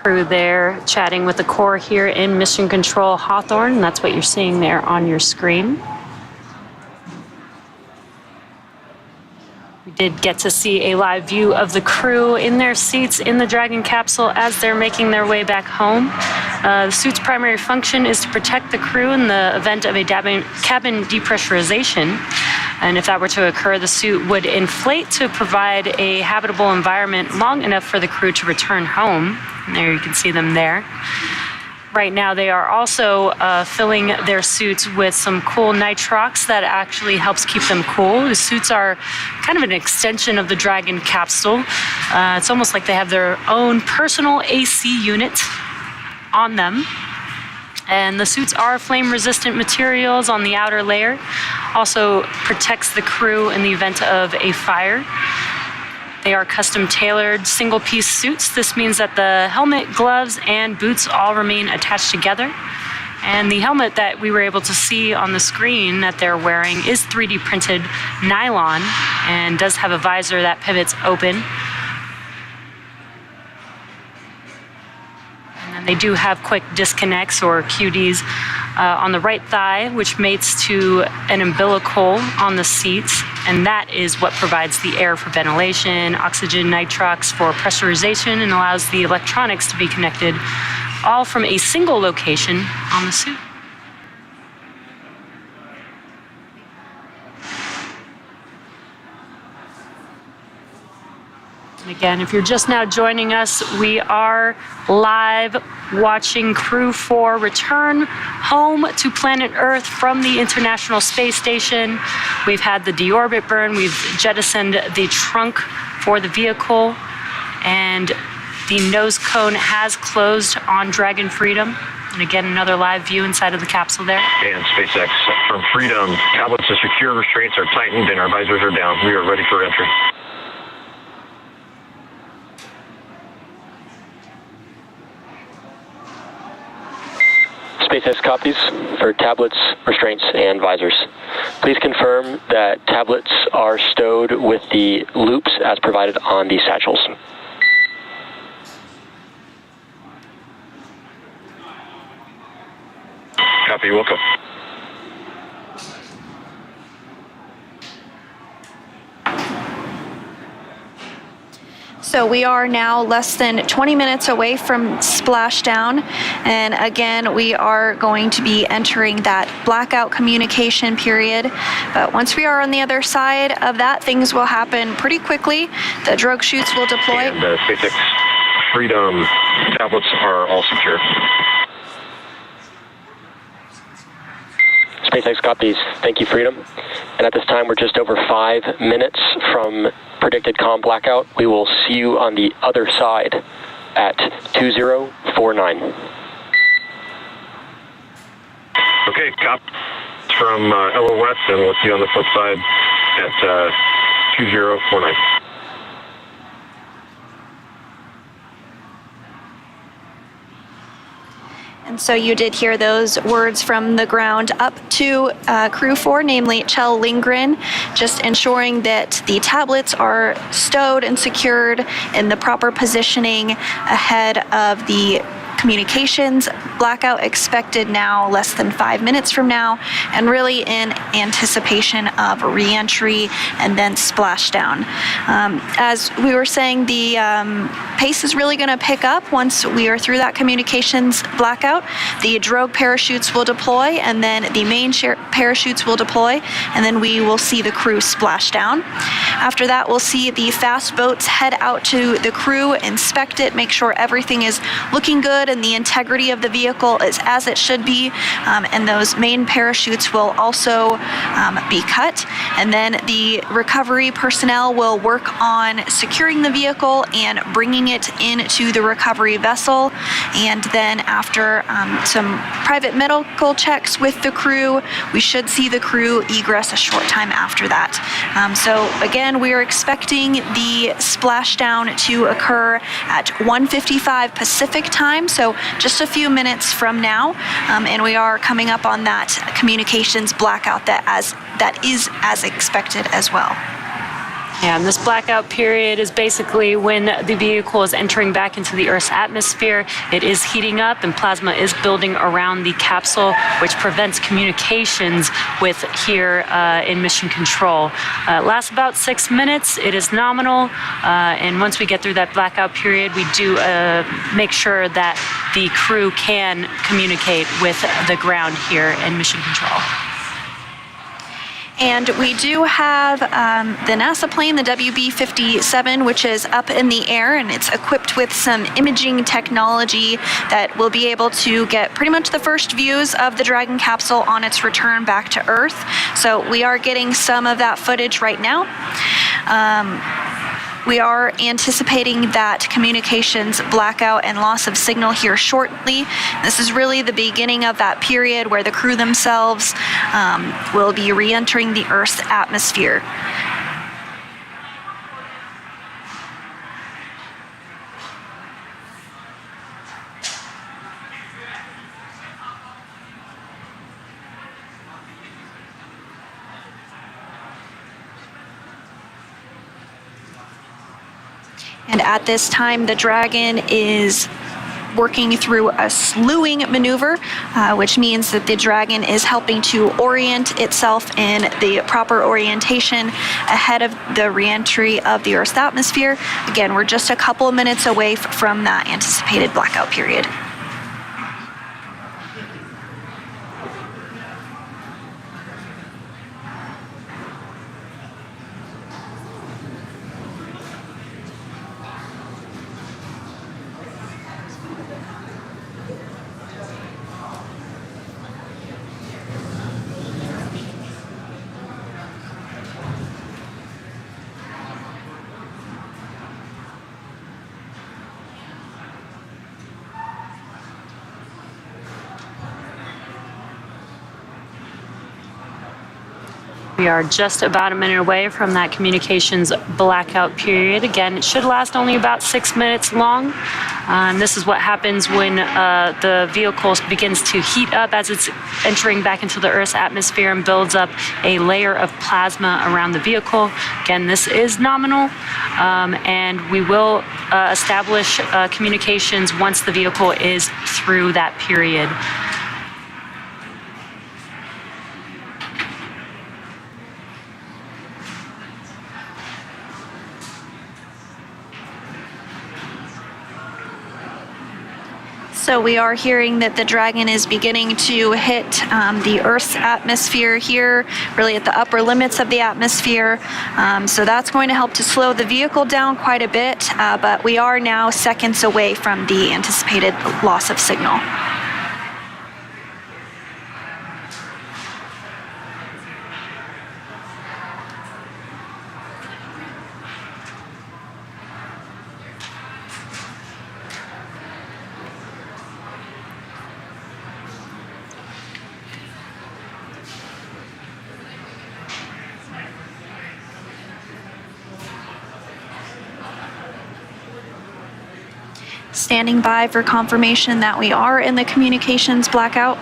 S1: crew there chatting with the core here in Mission Control Hawthorne. And that's what you're seeing there on your screen. We did get to see a live view of the crew in their seats in the Dragon capsule as they're making their way back home. The suit's primary function is to protect the crew in the event of a cabin depressurization. And if that were to occur, the suit would inflate to provide a habitable environment long enough for the crew to return home. And there you can see them there. Right now, they are also filling their suits with some cool nitrox that actually helps keep them cool. The suits are kind of an extension of the Dragon capsule. It's almost like they have their own personal AC unit on them. And the suits are flame-resistant materials on the outer layer. Also protects the crew in the event of a fire. They are custom-tailored single-piece suits. This means that the helmet, gloves, and boots all remain attached together. And the helmet that we were able to see on the screen that they're wearing is 3D printed nylon and does have a visor that pivots open. And they do have quick disconnects or QDs on the right thigh, which mates to an umbilical on the seats. And that is what provides the air for ventilation, oxygen, nitrox for pressurization, and allows the electronics to be connected all from a single location on the suit. And again, if you're just now joining us, we are live watching Crew-4 return home to planet Earth from the International Space Station. We've had the Deorbit burn, we've jettisoned the trunk for the vehicle, and the nose cone has closed on Dragon Freedom. And again, another live view inside of the capsule there.
S4: And SpaceX from Freedom. Tablets are secure, restraints are tightened, and our visors are down. We are ready for entry.
S3: SpaceX copies for tablets, restraints, and visors. Please confirm that tablets are stowed with the loops as provided on the satchels.
S4: Copy, welcome.
S2: So we are now less than 20 minutes away from splashdown, and again we are going to be entering that blackout communication period. But once we are on the other side of that, things will happen pretty quickly. The drogue chutes will deploy.
S4: And SpaceX Freedom tablets are all secure.
S3: SpaceX copies. Thank you, Freedom. And at this time, we're just over 5 minutes from predicted comm blackout. We will see you on the other side at 2049.
S4: Okay, cop from LOS, and we'll see you on the flip side at 2049.
S2: And so you did hear those words from the ground up to Crew-4, namely Kjell Lindgren, just ensuring that the tablets are stowed and secured in the proper positioning ahead of the communications blackout expected now less than 5 minutes from now, and really in anticipation of re-entry and then splashdown. As we were saying, the pace is really going to pick up once we are through that communications blackout. The drogue parachutes will deploy, and then the main parachutes will deploy, and then we will see the crew splash down. After that, we'll see the fast boats head out to the crew, inspect it, make sure everything is looking good and the integrity of the vehicle is as it should be, and those main parachutes will also be cut. And then the recovery personnel will work on securing the vehicle and bringing it into the recovery vessel. And then after some private medical checks with the crew, we should see the crew egress a short time after that. So again, we are expecting the splashdown to occur at 1:55 Pacific time, so just a few minutes from now, and we are coming up on that communications blackout that is as expected as well.
S1: Yeah, and this blackout period is basically when the vehicle is entering back into the Earth's atmosphere. It is heating up and plasma is building around the capsule, which prevents communications with here in mission control. It lasts about 6 minutes. It is nominal. And once we get through that blackout period, we do make sure that the crew can communicate with the ground here in mission control.
S2: And we do have the NASA plane, the WB-57, which is up in the air, and it's equipped with some imaging technology that will be able to get pretty much the first views of the Dragon capsule on its return back to Earth. So we are getting some of that footage right now. We are anticipating that communications blackout and loss of signal here shortly. This is really the beginning of that period where the crew themselves will be re-entering the Earth's atmosphere. And at this time, the Dragon is working through a slewing maneuver, which means that the Dragon is helping to orient itself in the proper orientation ahead of the re-entry of the Earth's atmosphere. Again, we're just a couple of minutes away from that anticipated blackout period.
S1: We are just about a minute away from that communications blackout period. Again, it should last only about 6 minutes long. And this is what happens when the vehicle begins to heat up as it's entering back into the Earth's atmosphere and builds up a layer of plasma around the vehicle. Again, this is nominal, and we will establish communications once the vehicle is through that period.
S2: So we are hearing that the Dragon is beginning to hit the Earth's atmosphere here, really at the upper limits of the atmosphere. So that's going to help to slow the vehicle down quite a bit, but we are now seconds away from the anticipated loss of signal. Standing by for confirmation that we are in the communications blackout.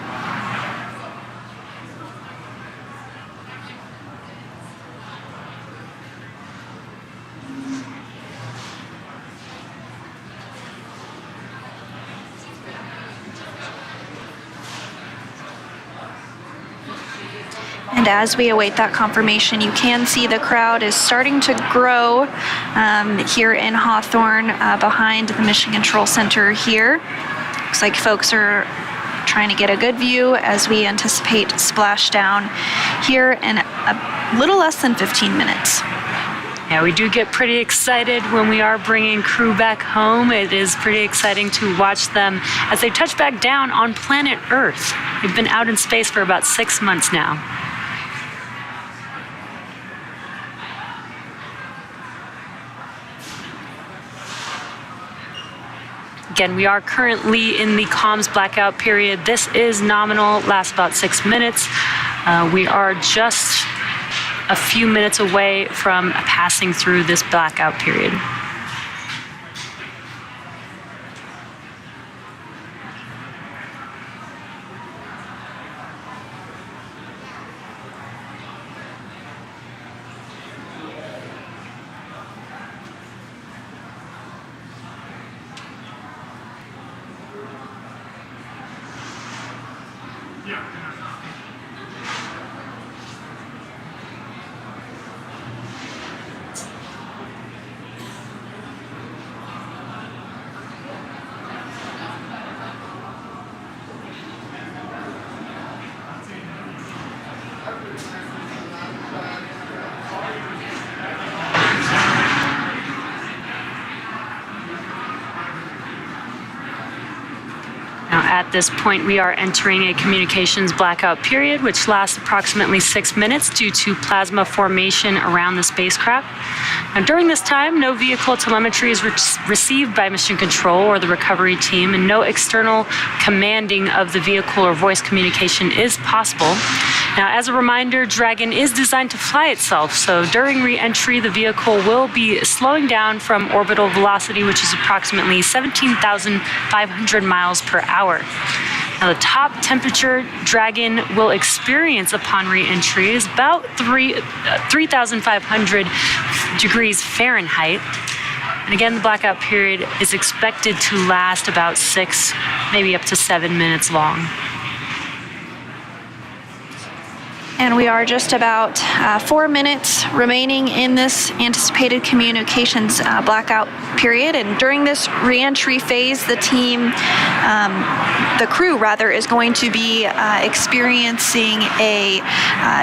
S2: And as we await that confirmation, you can see the crowd is starting to grow here in Hawthorne behind the Mission Control Center here. Looks like folks are trying to get a good view as we anticipate splashdown here in a little less than 15 minutes.
S1: Yeah, we do get pretty excited when we are bringing crew back home. It is pretty exciting to watch them as they touch back down on planet Earth. They've been out in space for about 6 months now. Again, we are currently in the comms blackout period. This is nominal, lasts about 6 minutes. We are just a few minutes away from passing through this blackout period. At this point, we are entering a communications blackout period, which lasts approximately 6 minutes due to plasma formation around the spacecraft. Now, during this time, no vehicle telemetry is received by mission control or the recovery team, and no external commanding of the vehicle or voice communication is possible. Now, as a reminder, Dragon is designed to fly itself, so during re-entry, the vehicle will be slowing down from orbital velocity, which is approximately 17,500 miles per hour. Now, the top temperature Dragon will experience upon re-entry is about 3,500 degrees Fahrenheit. And again, the blackout period is expected to last about 6, maybe up to 7 minutes long.
S2: And we are just about 4 minutes remaining in this anticipated communications blackout period. And during this re-entry phase, the crew is going to be experiencing a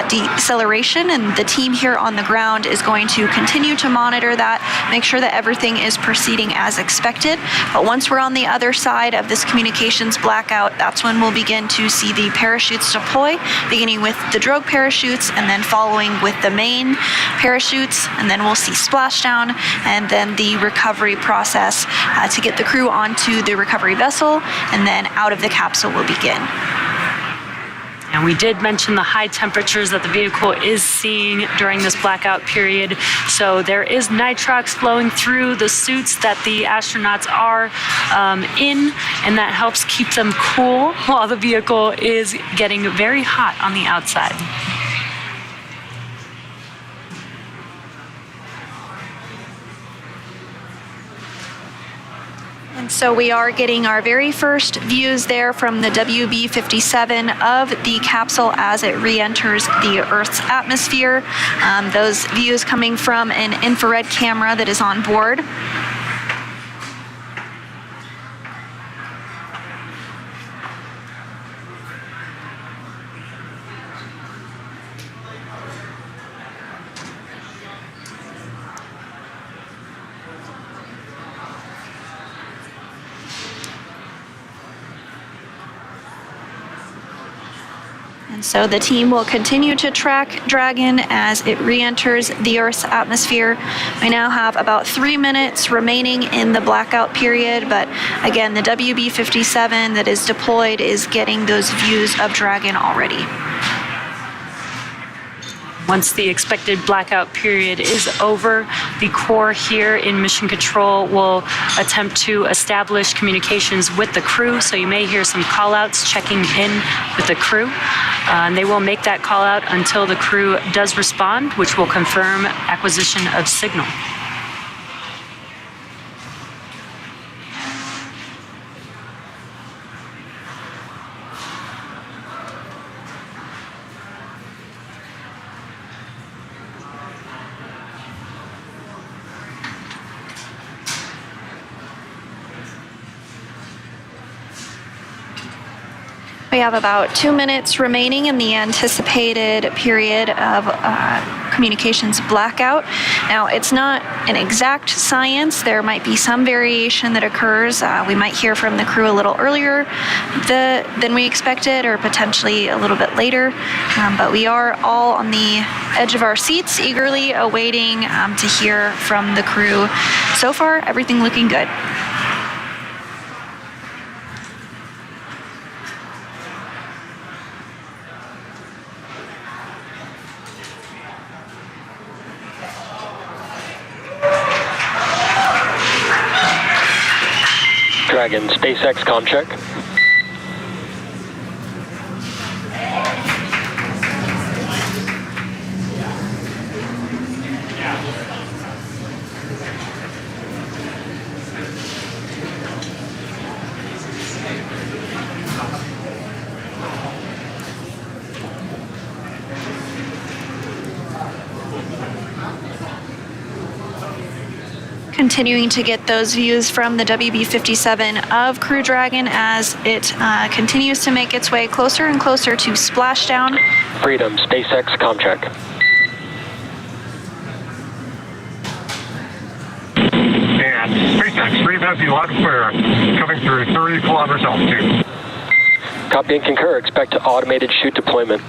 S2: deceleration, and the team here on the ground is going to continue to monitor that, make sure that everything is proceeding as expected. But once we're on the other side of this communications blackout, that's when we'll begin to see the parachutes deploy, beginning with the Drogue parachutes and then following with the main parachutes, and then we'll see splashdown and then the recovery process to get the crew onto the recovery vessel, and then out of the capsule will begin.
S1: And we did mention the high temperatures that the vehicle is seeing during this blackout period. So there is nitrox flowing through the suits that the astronauts are in, and that helps keep them cool while the vehicle is getting very hot on the outside.
S2: So we are getting our very first views there from the WB-57 of the capsule as it re-enters the Earth's atmosphere. Those views coming from an infrared camera that is on board. And so the team will continue to track Dragon as it re-enters the Earth's atmosphere. We now have about 3 minutes remaining in the blackout period, but again, the WB-57 that is deployed is getting those views of Dragon already.
S1: Once the expected blackout period is over, the Corps here in Mission Control will attempt to establish communications with the crew. So you may hear some call-outs checking in with the crew. And they will make that call-out until the crew does respond, which will confirm acquisition of signal.
S2: We have about 2 minutes remaining in the anticipated period of communications blackout. Now, it's not an exact science. There might be some variation that occurs. We might hear from the crew a little earlier than we expected, or potentially a little bit later. But we are all on the edge of our seats, eagerly awaiting to hear from the crew. So far, everything looking good.
S3: Dragon, SpaceX comm check.
S2: Continuing to get those views from the WB-57 of Crew Dragon as it continues to make its way closer and closer to splashdown.
S3: Freedom, SpaceX comm check.
S4: And SpaceX, Freedom has you loud and clear, coming through 30 kilometers altitude.
S3: Copy and concur. Expect automated chute deployment.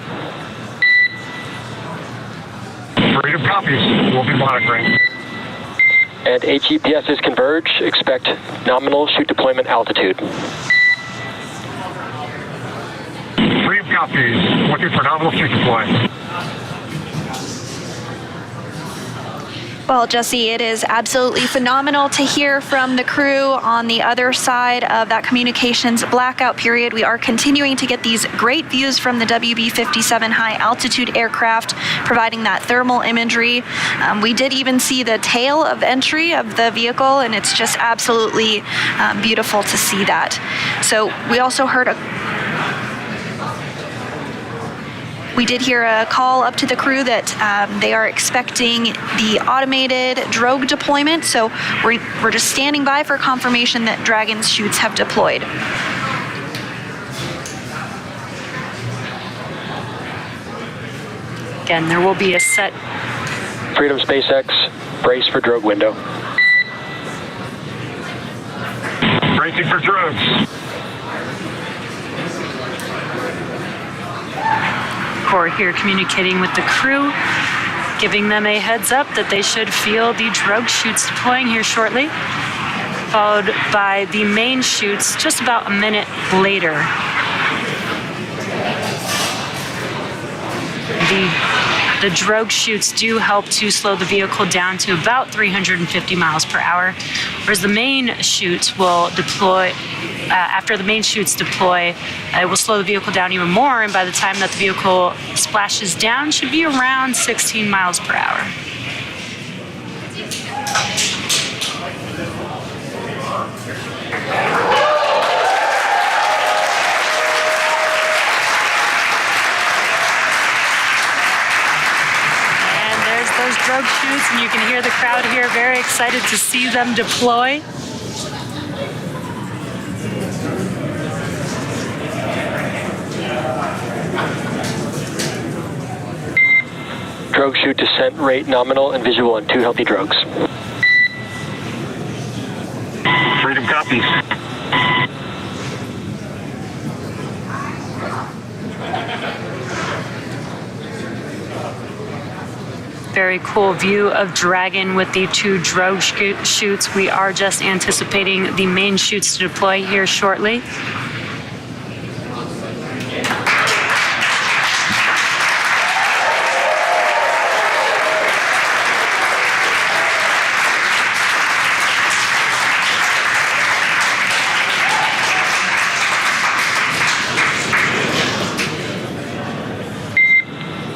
S4: Freedom copies. We'll be monitoring.
S3: And HEPSs converge. Expect nominal chute deployment altitude.
S4: Freedom copies. Looking for nominal chute deployment.
S2: Well, Jesse, it is absolutely phenomenal to hear from the crew on the other side of that communications blackout period. We are continuing to get these great views from the WB-57 high-altitude aircraft, providing that thermal imagery. We did even see the tail of entry of the vehicle, and it's just absolutely beautiful to see that. So we also heard We did hear a call up to the crew that they are expecting the automated Drogue deployment, so we're just standing by for confirmation that Dragon's chutes have deployed.
S1: Again, there will be a set.
S3: Freedom, SpaceX, brace for Drogue window.
S4: Bracing for drogues.
S1: Core here communicating with the crew, giving them a heads up that they should feel the drogue chutes deploying here shortly, followed by the main chutes just about a minute later. The drogue chutes do help to slow the vehicle down to about 350 miles per hour, whereas the main chutes will deploy. After the main chutes deploy, it will slow the vehicle down even more, and by the time that the vehicle splashes down, should be around 16 miles per hour. And there's those drogue chutes, and you can hear the crowd here very excited to see them deploy.
S3: Drogue chute descent rate nominal and visual on 2 healthy drogues.
S4: Freedom copies.
S1: Very cool view of Dragon with the 2 drogue chutes. We are just anticipating the main chutes to deploy here shortly.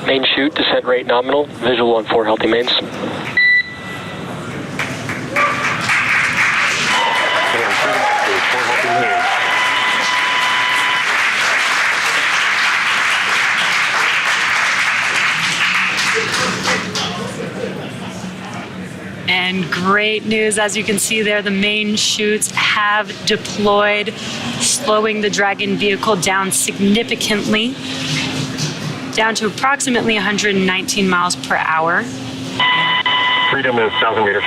S3: Main chute, descent rate nominal, visual on 4 healthy mains.
S1: And great news, as you can see there, the main chutes have deployed, slowing the Dragon vehicle down significantly, down to approximately 119 miles per hour.
S4: Freedom is 1,000 meters.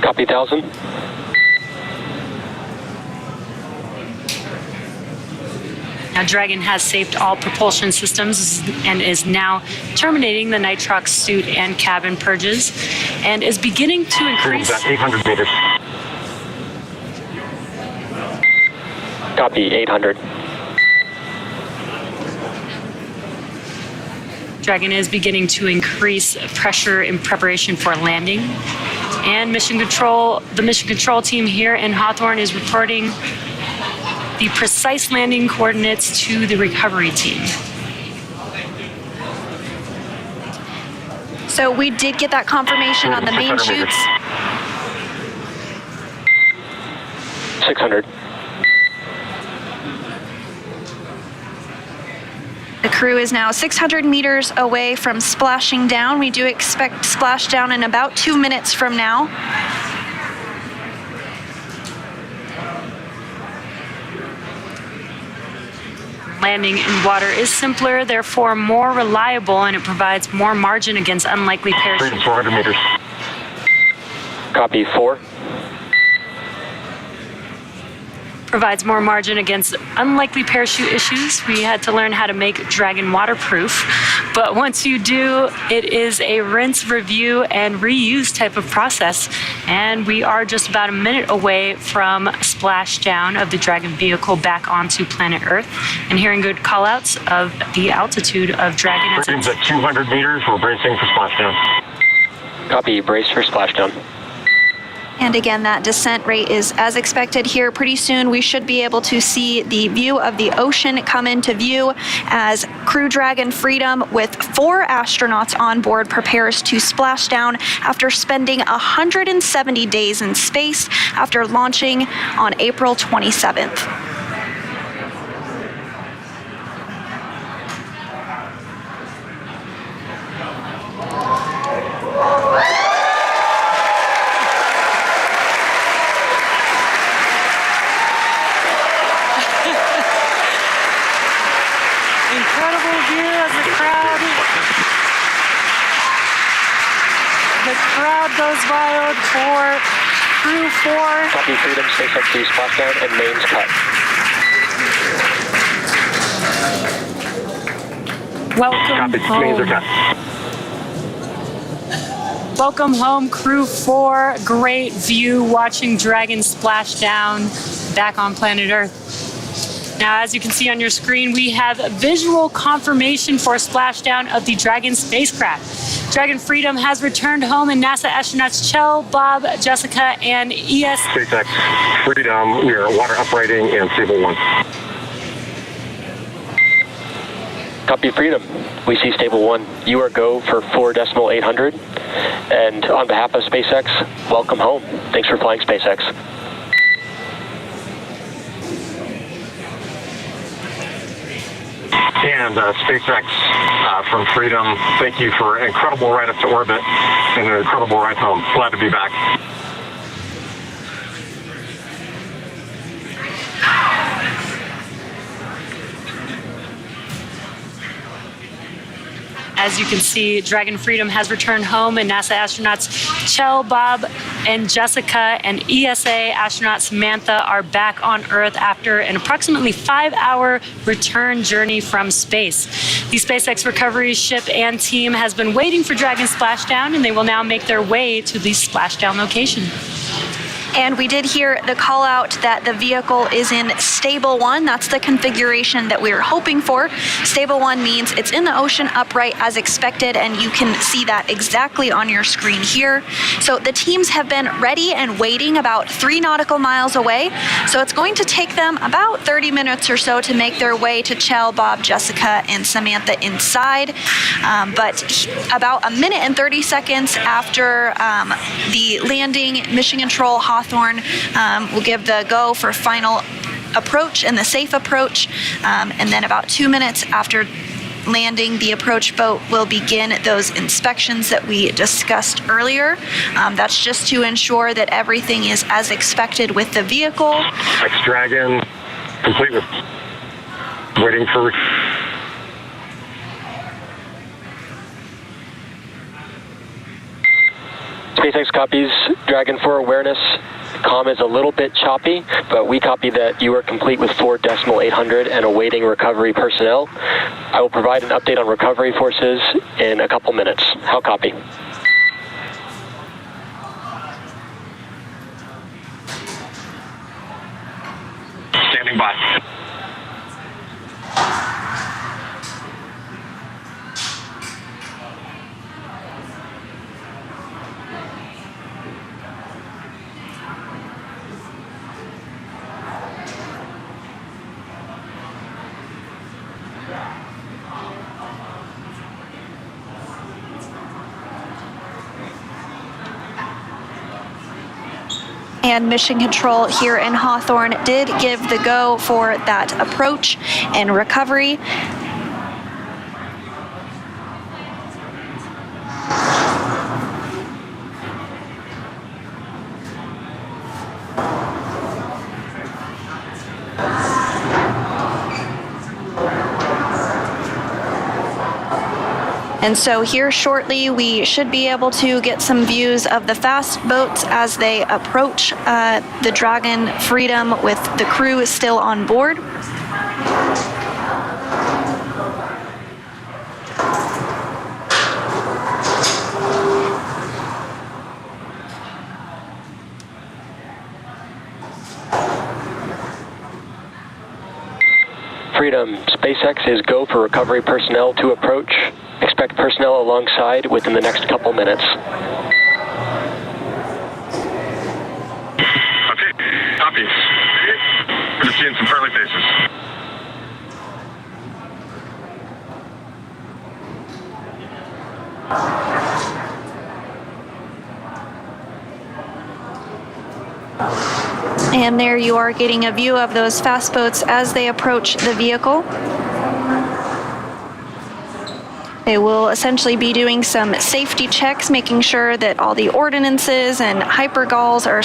S3: Copy 1,000.
S1: Now, Dragon has saved all propulsion systems and is now terminating the Nitrox suit and cabin purges, and is beginning to increase.
S4: Freedom's at 800 meters.
S3: Copy 800.
S1: Dragon is beginning to increase pressure in preparation for landing. And the mission control team here in Hawthorne is reporting the precise landing coordinates to the recovery team.
S2: So we did get that confirmation on the main chutes.
S3: 600.
S2: The crew is now 600 meters away from splashing down. We do expect splashdown in about 2 minutes from now.
S1: Landing in water is simpler, therefore more reliable, and it provides more margin against unlikely parachute.
S4: 400 meters.
S3: Copy, 4.
S1: Provides more margin against unlikely parachute issues. We had to learn how to make Dragon waterproof, but once you do, it is a rinse, review, and reuse type of process. And we are just about a minute away from splashdown of the Dragon vehicle back onto planet Earth, and hearing good callouts of the altitude of Dragon.
S4: Freedom's at 200 meters. We're bracing for splashdown.
S3: Copy, brace for splashdown.
S2: And again, that descent rate is as expected here. Pretty soon we should be able to see the view of the ocean come into view as Crew Dragon Freedom with 4 astronauts on board prepares to splash down after spending 170 days in space after launching on April 27th.
S1: Incredible view as the crowd goes wild for Crew-4.
S3: Copy, Freedom, SpaceX Crew splashdown and mains cut.
S1: Welcome
S4: Copy, mains are
S1: home.
S4: cut.
S1: Welcome home, Crew-4. Great view watching Dragon splash down back on planet Earth. Now, as you can see on your screen, we have visual confirmation for splashdown of the Dragon spacecraft. Dragon Freedom has returned home, and NASA astronauts Kjell, Bob, Jessica, and
S4: SpaceX Freedom, we are water uprighting and stable 1.
S3: Copy, Freedom. We see stable 1. You are go for 4.800. And on behalf of SpaceX, welcome home. Thanks for flying SpaceX.
S4: And SpaceX from Freedom, thank you for an incredible ride up to orbit and an incredible ride home. Glad to be back.
S1: As you can see, Dragon Freedom has returned home, and NASA astronauts Kjell, Bob, and Jessica, and ESA astronaut Samantha are back on Earth after an approximately 5-hour return journey from space. The SpaceX recovery ship and team has been waiting for Dragon splashdown, and they will now make their way to the splashdown location.
S2: And we did hear the call out that the vehicle is in stable 1. That's the configuration that we were hoping for. Stable 1 means it's in the ocean upright as expected, and you can see that exactly on your screen here. So the teams have been ready and waiting about 3 nautical miles away. So it's going to take them about 30 minutes or so to make their way to Kjell, Bob, Jessica, and Samantha inside. But about a minute and 30 seconds after the landing, Mission Control Hawthorne will give the go for final approach and the safe approach. And then about 2 minutes after landing, the approach boat will begin those inspections that we discussed earlier. That's just to ensure that everything is as expected with the vehicle.
S4: Dragon, complete with waiting for...
S3: SpaceX copies Dragon for awareness. Comm is a little bit choppy, but we copy that you are complete with 4.800 and awaiting recovery personnel. I will provide an update on recovery forces in a couple minutes. How copy?
S4: Standing by.
S2: And Mission Control here in Hawthorne did give the go for that approach and recovery. And so here shortly, we should be able to get some views of the fast boats as they approach the Dragon Freedom with the crew still on board.
S3: Freedom, SpaceX is go for recovery personnel to approach. Expect personnel alongside within the next couple minutes.
S4: Okay, copy. We're seeing some friendly faces.
S2: And there you are getting a view of those fast boats as they approach the vehicle. They will essentially be doing some safety checks, making sure that all the ordnances and hypergalls are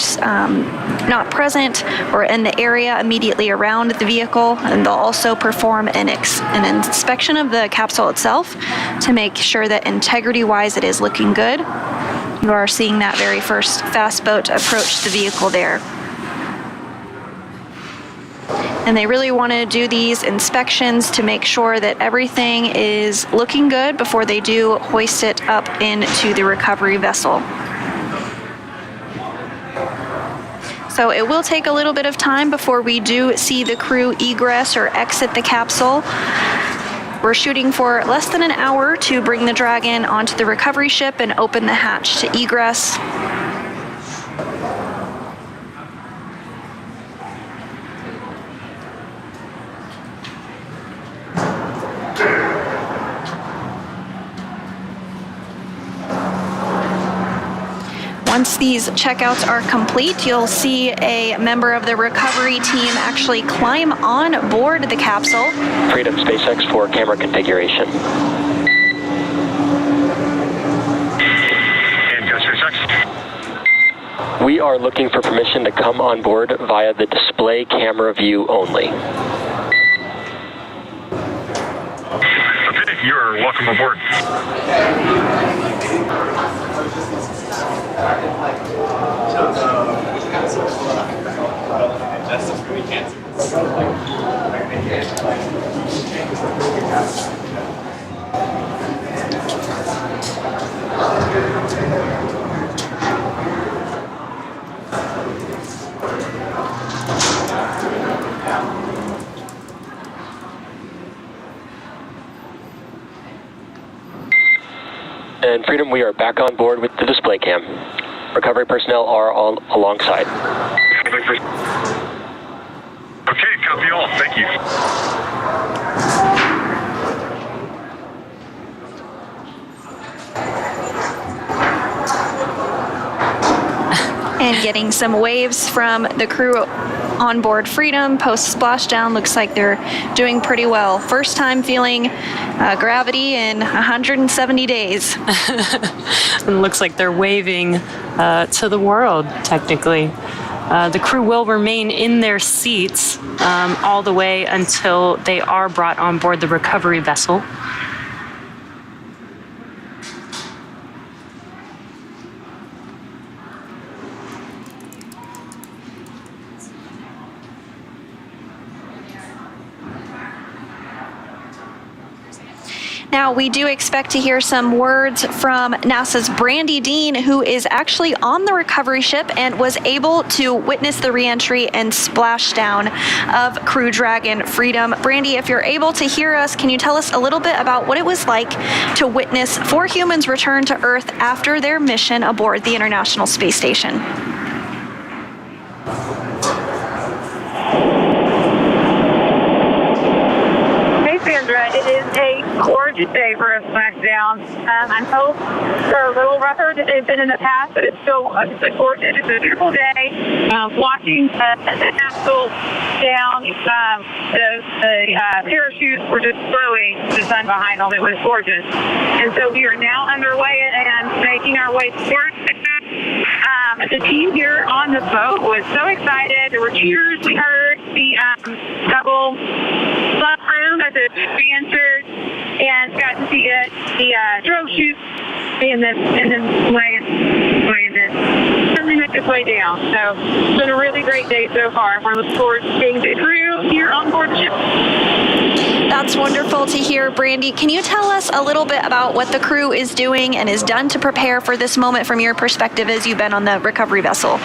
S2: not present or in the area immediately around the vehicle. And they'll also perform an inspection of the capsule itself to make sure that integrity-wise it is looking good. You are seeing that very first fast boat approach the vehicle there. And they really want to do these inspections to make sure that everything is looking good before they do hoist it up into the recovery vessel. So it will take a little bit of time before we do see the crew egress or exit the capsule. We're shooting for less than an hour to bring the Dragon onto the recovery ship and open the hatch to egress. Once these checkouts are complete, you'll see a member of the recovery team actually climb on board the capsule.
S3: Freedom, SpaceX for camera configuration.
S4: And go SpaceX.
S3: We are looking for permission to come on board via the display camera view only.
S4: Okay, you are welcome aboard.
S3: And Freedom, we are back on board with the display cam. Recovery personnel are all alongside.
S4: Okay, copy all. Thank you.
S2: And getting some waves from the crew on board Freedom post splashdown. Looks like they're doing pretty well. First time feeling gravity in 170 days.
S1: And looks like they're waving to the world, technically. The crew will remain in their seats all the way until they are brought on board the recovery vessel.
S2: Now, we do expect to hear some words from NASA's Brandy Dean, who is actually on the recovery ship and was able to witness the reentry and splashdown of Crew Dragon Freedom. Brandy, if you're able to hear us, can you tell us a little bit about what it was like to witness 4 humans return to Earth after their mission aboard the International Space Station?
S5: It is a gorgeous day for a smackdown. I know they're a little rougher than they've been in the past, but it's still a gorgeous. It's a beautiful day. Watching the capsule down, the parachutes were just glowing to the sun behind them. It was gorgeous. And so we are now underway and making our way towards the team here on the boat was so excited. There were cheers. We heard the double room as it answered, and got to get the drogue chute and then land and then make its way down. So it's been a really great day so far. We're looking forward to seeing the crew here on board the ship.
S2: That's wonderful to hear, Brandy. Can you tell us a little bit about what the crew is doing and is done to prepare for this moment from your perspective as you've been on the recovery vessel?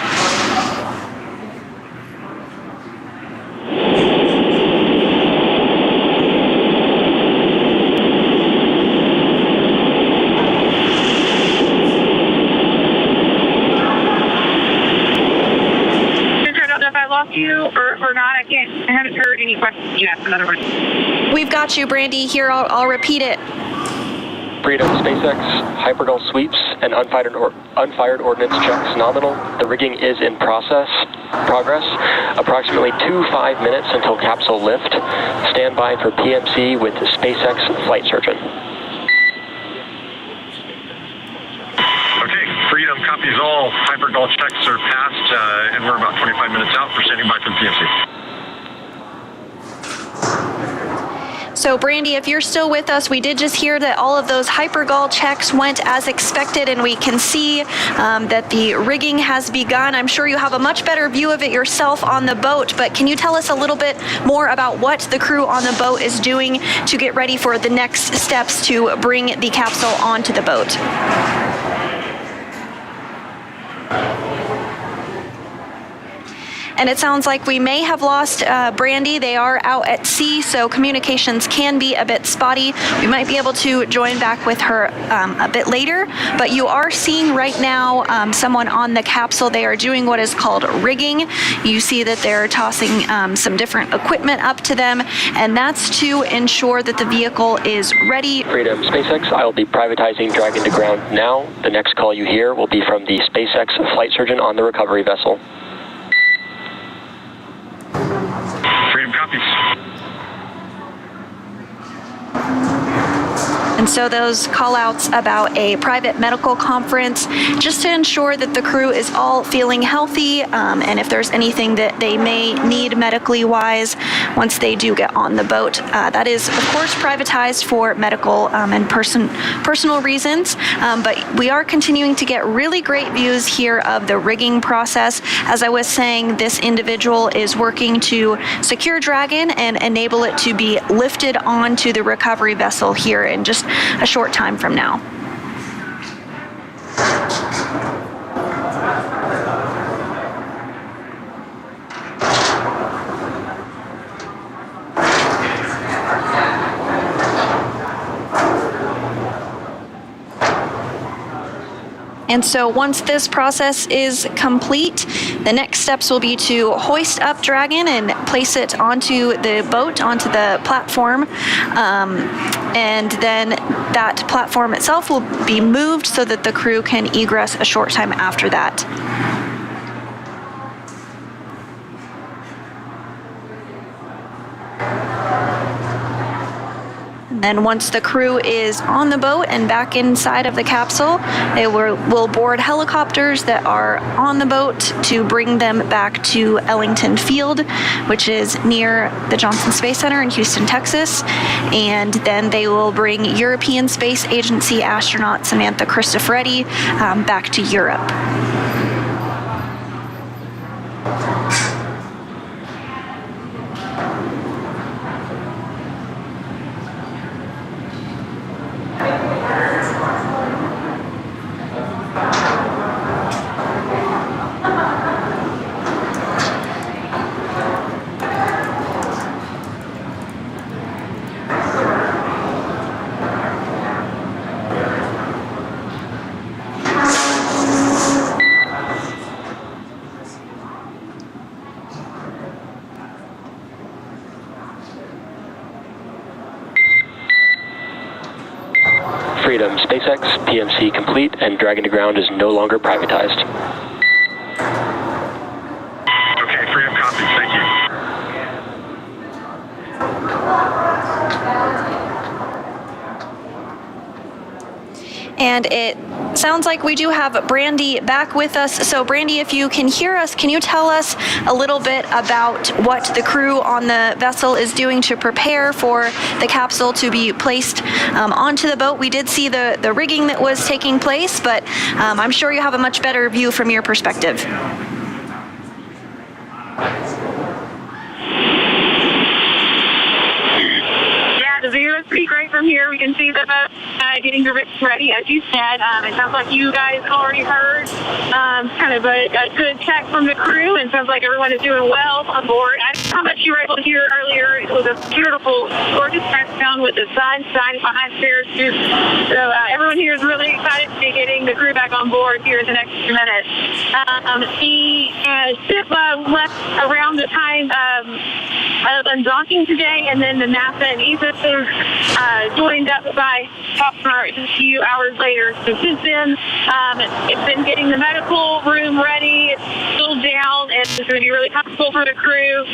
S5: You or not? I haven't heard any questions yet. In other words,
S2: we've got you, Brandy. Here, I'll repeat it.
S3: Freedom, SpaceX, hypergol sweeps, and unfired ordnance checks nominal. The rigging is in progress. Approximately 5 minutes until capsule lift. Stand by for PMC with SpaceX flight surgeon.
S4: Freedom copies all. Hypergol checks are passed, and we're about 25 minutes out for standing by from PMC.
S2: So, Brandy, if you're still with us, we did just hear that all of those hypergol checks went as expected, and we can see that the rigging has begun. I'm sure you have a much better view of it yourself on the boat, but can you tell us a little bit more about what the crew on the boat is doing to get ready for the next steps to bring the capsule onto the boat? And it sounds like we may have lost Brandy. They are out at sea, so communications can be a bit spotty. We might be able to join back with her a bit later, but you are seeing right now someone on the capsule. They are doing what is called rigging. You see that they're tossing some different equipment up to them, and that's to ensure that the vehicle is ready.
S3: Freedom, SpaceX, I'll be privatizing Dragon to ground now. The next call you hear will be from the SpaceX flight surgeon on the recovery vessel.
S4: Freedom copies.
S2: And so those call-outs about a private medical conference, just to ensure that the crew is all feeling healthy, and if there's anything that they may need medically wise once they do get on the boat. That is, of course, privatized for medical and personal reasons, but we are continuing to get really great views here of the rigging process. As I was saying, this individual is working to secure Dragon and enable it to be lifted onto the recovery vessel here in just a short time from now. And so once this process is complete, the next steps will be to hoist up Dragon and place it onto the boat, onto the platform. And then that platform itself will be moved so that the crew can egress a short time after that. And once the crew is on the boat and back inside of the capsule, they will board helicopters that are on the boat to bring them back to Ellington Field, which is near the Johnson Space Center in Houston, Texas. And then they will bring European Space Agency astronaut Samantha Cristoforetti back to Europe.
S3: Freedom, SpaceX, PMC complete, and Dragon to ground is no longer privatized.
S4: Okay, Freedom copies. Thank you.
S2: And it sounds like we do have Brandy back with us. So Brandy, if you can hear us, can you tell us a little bit about what the crew on the vessel is doing to prepare for the capsule to be placed onto the boat? We did see the rigging that was taking place, but I'm sure you have a much better view from your perspective.
S5: The view is pretty great from here. We can see the boat getting ready, as you said. It sounds like you guys already heard kind of a good check from the crew, and sounds like everyone is doing well on board. I don't know how much you were able to hear earlier. It was a beautiful, gorgeous touchdown with the sun shining behind parachutes. So everyone here is really excited to be getting the crew back on board here in the next few minutes. The ship left around the time of undocking today, and then the NASA and ESA joined up by Astronaut a few hours later. So since then, it's been getting the medical room ready. It's still down, and it's going to be really comfortable for the crew.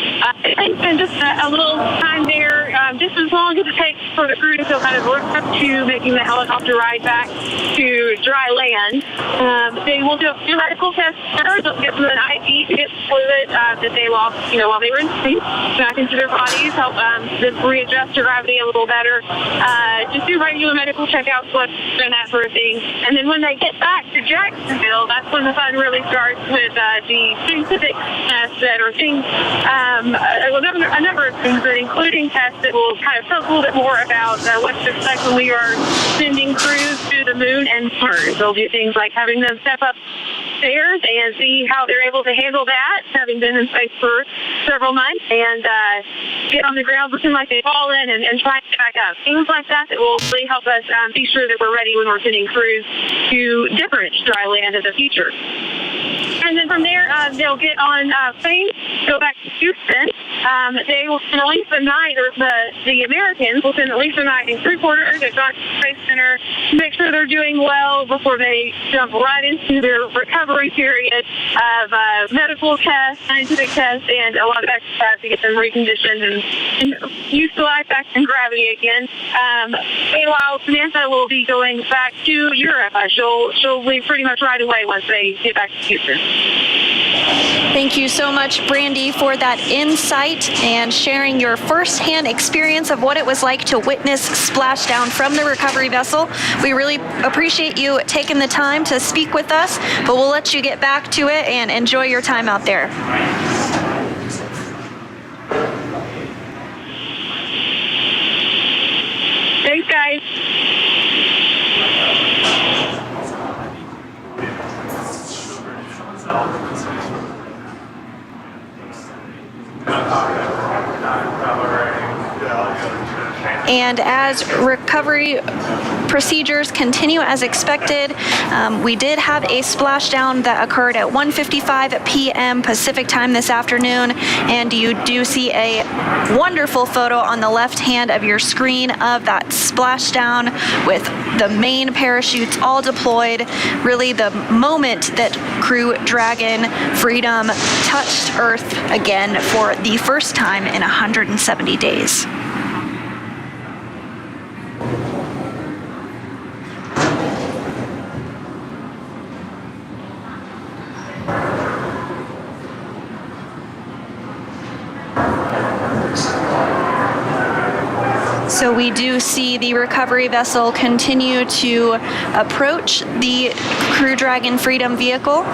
S5: It's been just a little time there, just as long as it takes for the crew to feel kind of worked up to making the helicopter ride back to dry land. They will do a few medical tests first. They'll get them an IV to get fluid that they lost, while they were in space, back into their bodies, help them readjust to gravity a little better. Just do regular medical checkouts, and that sort of thing. And then when they get back to Jacksonville, that's when the fun really starts with the scientific tests that are things, a number of things, but including tests that will kind of talk a little bit more about what to expect when we are sending crews to the moon and Mars. They'll do things like having them step up stairs and see how they're able to handle that, having been in space for several months, and get on the ground looking like they've fallen and try to get back up. Things like that will really help us be sure that we're ready when we're sending crews to different dry land in the future. And then from there, they'll get on planes, go back to Houston. They will spend at least a night, or the Americans will spend at least a night in Crew-4 at Johnson Space Center to make sure they're doing well before they jump right into their recovery period of medical tests, scientific tests, and a lot of exercise to get them reconditioned and used to life back in gravity again. Meanwhile, Samantha will be going back to Europe. She'll leave pretty much right away once they get back to Houston.
S2: Thank you so much, Brandy, for that insight and sharing your firsthand experience of what it was like to witness splashdown from the recovery vessel. We really appreciate you taking the time to speak with us, but we'll let you get back to it and enjoy your time out there.
S5: Thanks, guys.
S2: And as recovery procedures continue as expected, we did have a splashdown that occurred at 1:55 p.m. Pacific time this afternoon, and you do see a wonderful photo on the left hand of your screen of that splashdown with the main parachutes all deployed. Really the moment that Crew Dragon Freedom touched Earth again for the first time in 170 days. So we do see the recovery vessel continue to approach the Crew Dragon Freedom vehicle.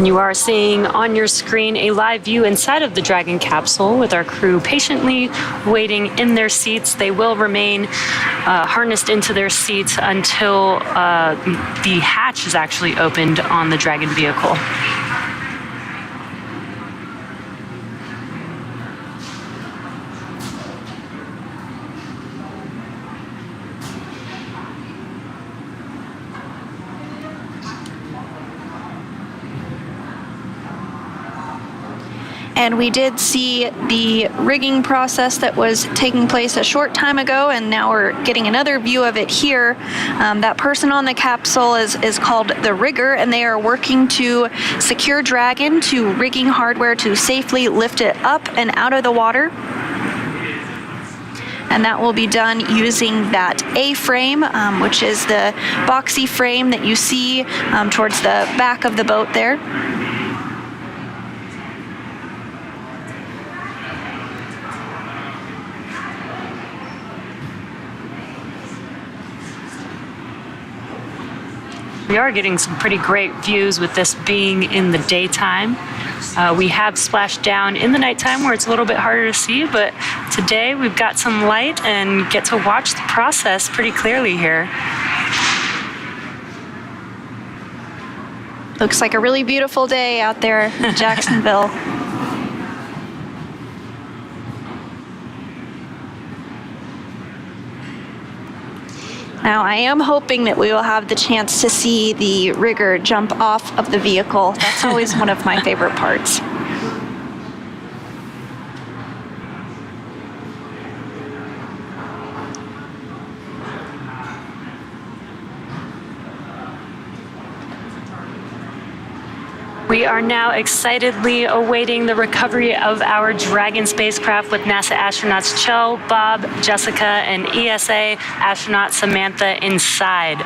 S1: You are seeing on your screen a live view inside of the Dragon capsule with our crew patiently waiting in their seats. They will remain harnessed into their seats until the hatch is actually opened on the Dragon vehicle.
S2: And we did see the rigging process that was taking place a short time ago, and now we're getting another view of it here. That person on the capsule is called the rigger, and they are working to secure Dragon to rigging hardware to safely lift it up and out of the water. And that will be done using that A-frame, which is the boxy frame that you see towards the back of the boat there.
S1: We are getting some pretty great views with this being in the daytime. We have splashed down in the nighttime where it's a little bit harder to see, but today we've got some light and get to watch the process pretty clearly here.
S2: Looks like a really beautiful day out there in Jacksonville. Now, I am hoping that we will have the chance to see the rigger jump off of the vehicle. That's always one of my favorite parts.
S1: We are now excitedly awaiting the recovery of our Dragon spacecraft with NASA astronauts Kjell, Bob, Jessica, and ESA astronaut Samantha inside.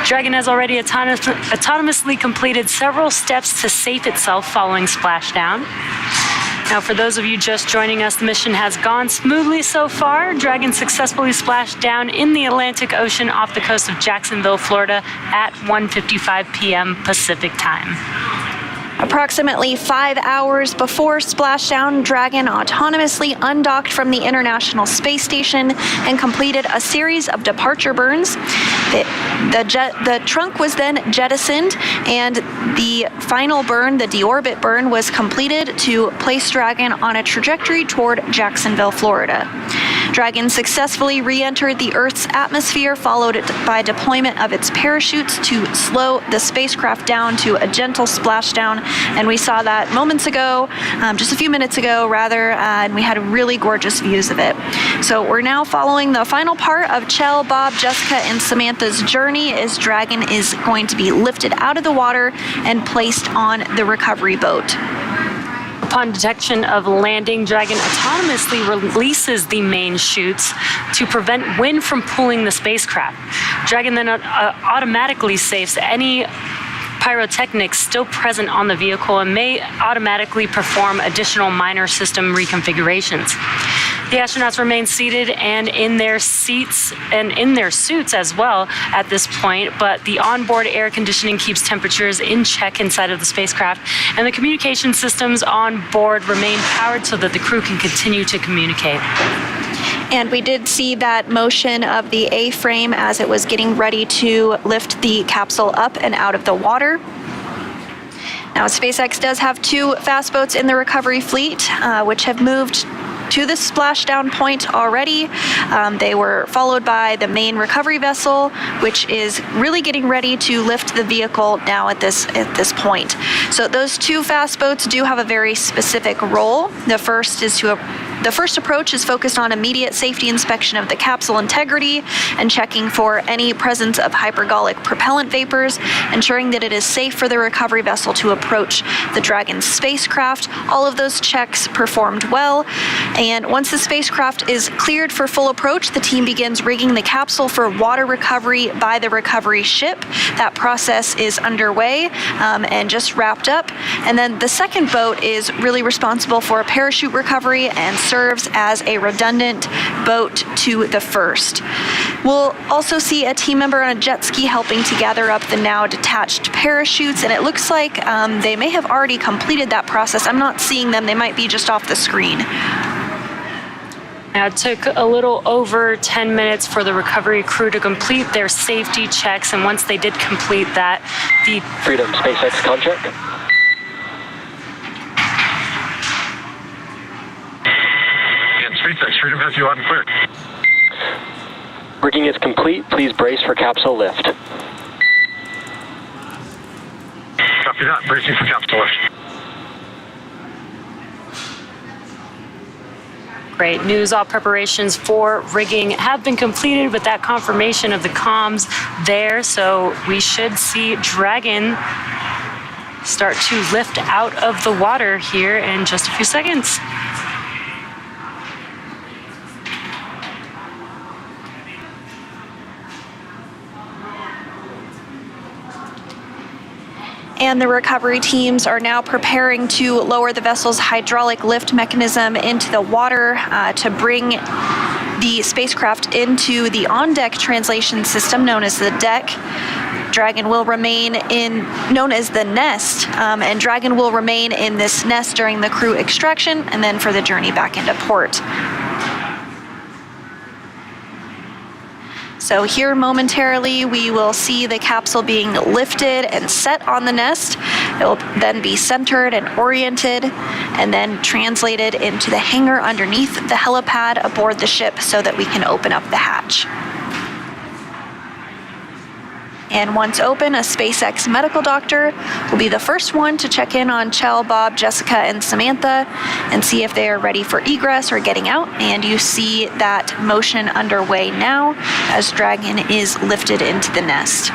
S1: Dragon has already autonomously completed several steps to safe itself following splashdown. Now, for those of you just joining us, the mission has gone smoothly so far. Dragon successfully splashed down in the Atlantic Ocean off the coast of Jacksonville, Florida at 1:55 p.m. Pacific time.
S2: Approximately 5 hours before splashdown, Dragon autonomously undocked from the International Space Station and completed a series of departure burns. The trunk was then jettisoned, and the final burn, the Deorbit burn, was completed to place Dragon on a trajectory toward Jacksonville, Florida. Dragon successfully re-entered the Earth's atmosphere, followed by deployment of its parachutes to slow the spacecraft down to a gentle splashdown. And we saw that moments ago, just a few minutes ago rather, and we had really gorgeous views of it. So we're now following the final part of Kjell, Bob, Jessica, and Samantha's journey as Dragon is going to be lifted out of the water and placed on the recovery boat.
S1: Upon detection of landing, Dragon autonomously releases the main chutes to prevent wind from pulling the spacecraft. Dragon then automatically safes any pyrotechnics still present on the vehicle and may automatically perform additional minor system reconfigurations. The astronauts remain seated and in their seats and in their suits as well at this point, but the onboard air conditioning keeps temperatures in check inside of the spacecraft, and the communication systems on board remain powered so that the crew can continue to communicate.
S2: And we did see that motion of the A-frame as it was getting ready to lift the capsule up and out of the water. Now, SpaceX does have 2 fast boats in the recovery fleet, which have moved to the splashdown point already. They were followed by the main recovery vessel, which is really getting ready to lift the vehicle now at this point. So those 2 fast boats do have a very specific role. The first approach is focused on immediate safety inspection of the capsule integrity and checking for any presence of hypergolic propellant vapors, ensuring that it is safe for the recovery vessel to approach the Dragon spacecraft. All of those checks performed well. And once the spacecraft is cleared for full approach, the team begins rigging the capsule for water recovery by the recovery ship. That process is underway and just wrapped up. And then the second boat is really responsible for parachute recovery and serves as a redundant boat to the first. We'll also see a team member on a jet ski helping to gather up the now detached parachutes, and it looks like they may have already completed that process. I'm not seeing them. They might be just off the screen.
S1: Now, it took a little over 10 minutes for the recovery crew to complete their safety checks, and once they did complete that, the
S3: Freedom SpaceX contract.
S4: And SpaceX Freedom has you on and clear.
S3: Rigging is complete. Please brace for capsule lift.
S4: Copy that. Bracing for capsule lift.
S1: Great news. All preparations for rigging have been completed with that confirmation of the comms there. So we should see Dragon start to lift out of the water here in just a few seconds.
S2: And the recovery teams are now preparing to lower the vessel's hydraulic lift mechanism into the water to bring the spacecraft into the on-deck translation system known as the deck. Dragon will remain known as the nest, and Dragon will remain in this nest during the crew extraction and then for the journey back into port. So here momentarily we will see the capsule being lifted and set on the nest. It will then be centered and oriented and then translated into the hangar underneath the helipad aboard the ship so that we can open up the hatch. And once open, a SpaceX medical doctor will be the first one to check in on Kjell, Bob, Jessica, and Samantha and see if they are ready for egress or getting out. And you see that motion underway now as Dragon is lifted into the nest.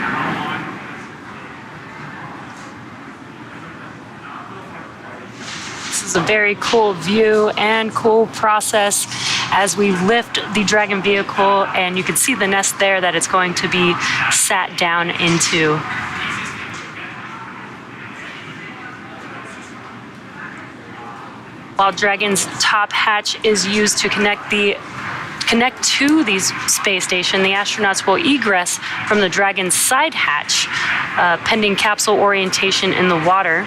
S1: This is a very cool view and cool process as we lift the Dragon vehicle, and you can see the nest there that it's going to be sat down into. While Dragon's top hatch is used to connect to the space station, the astronauts will egress from the Dragon's side hatch, pending capsule orientation in the water.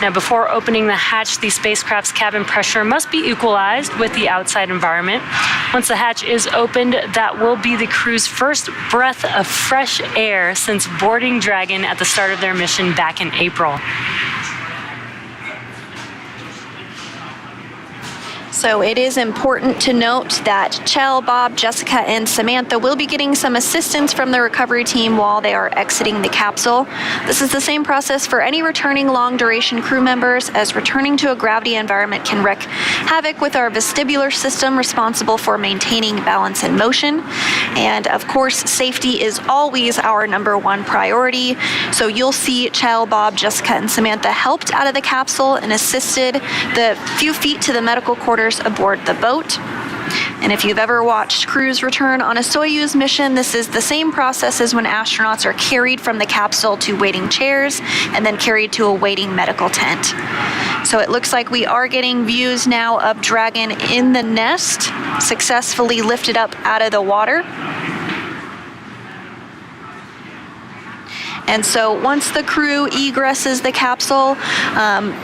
S1: Now, before opening the hatch, the spacecraft's cabin pressure must be equalized with the outside environment. Once the hatch is opened, that will be the crew's first breath of fresh air since boarding Dragon at the start of their mission back in April.
S2: So it is important to note that Kjell, Bob, Jessica, and Samantha will be getting some assistance from the recovery team while they are exiting the capsule. This is the same process for any returning long-duration crew members, as returning to a gravity environment can wreak havoc with our vestibular system responsible for maintaining balance and motion. And of course, safety is always our #1 priority. So you'll see Kjell, Bob, Jessica, and Samantha helped out of the capsule and assisted the few feet to the medical quarters aboard the boat. And if you've ever watched crews return on a Soyuz mission, this is the same process as when astronauts are carried from the capsule to waiting chairs and then carried to a waiting medical tent. So it looks like we are getting views now of Dragon in the nest, successfully lifted up out of the water. And so once the crew egresses the capsule,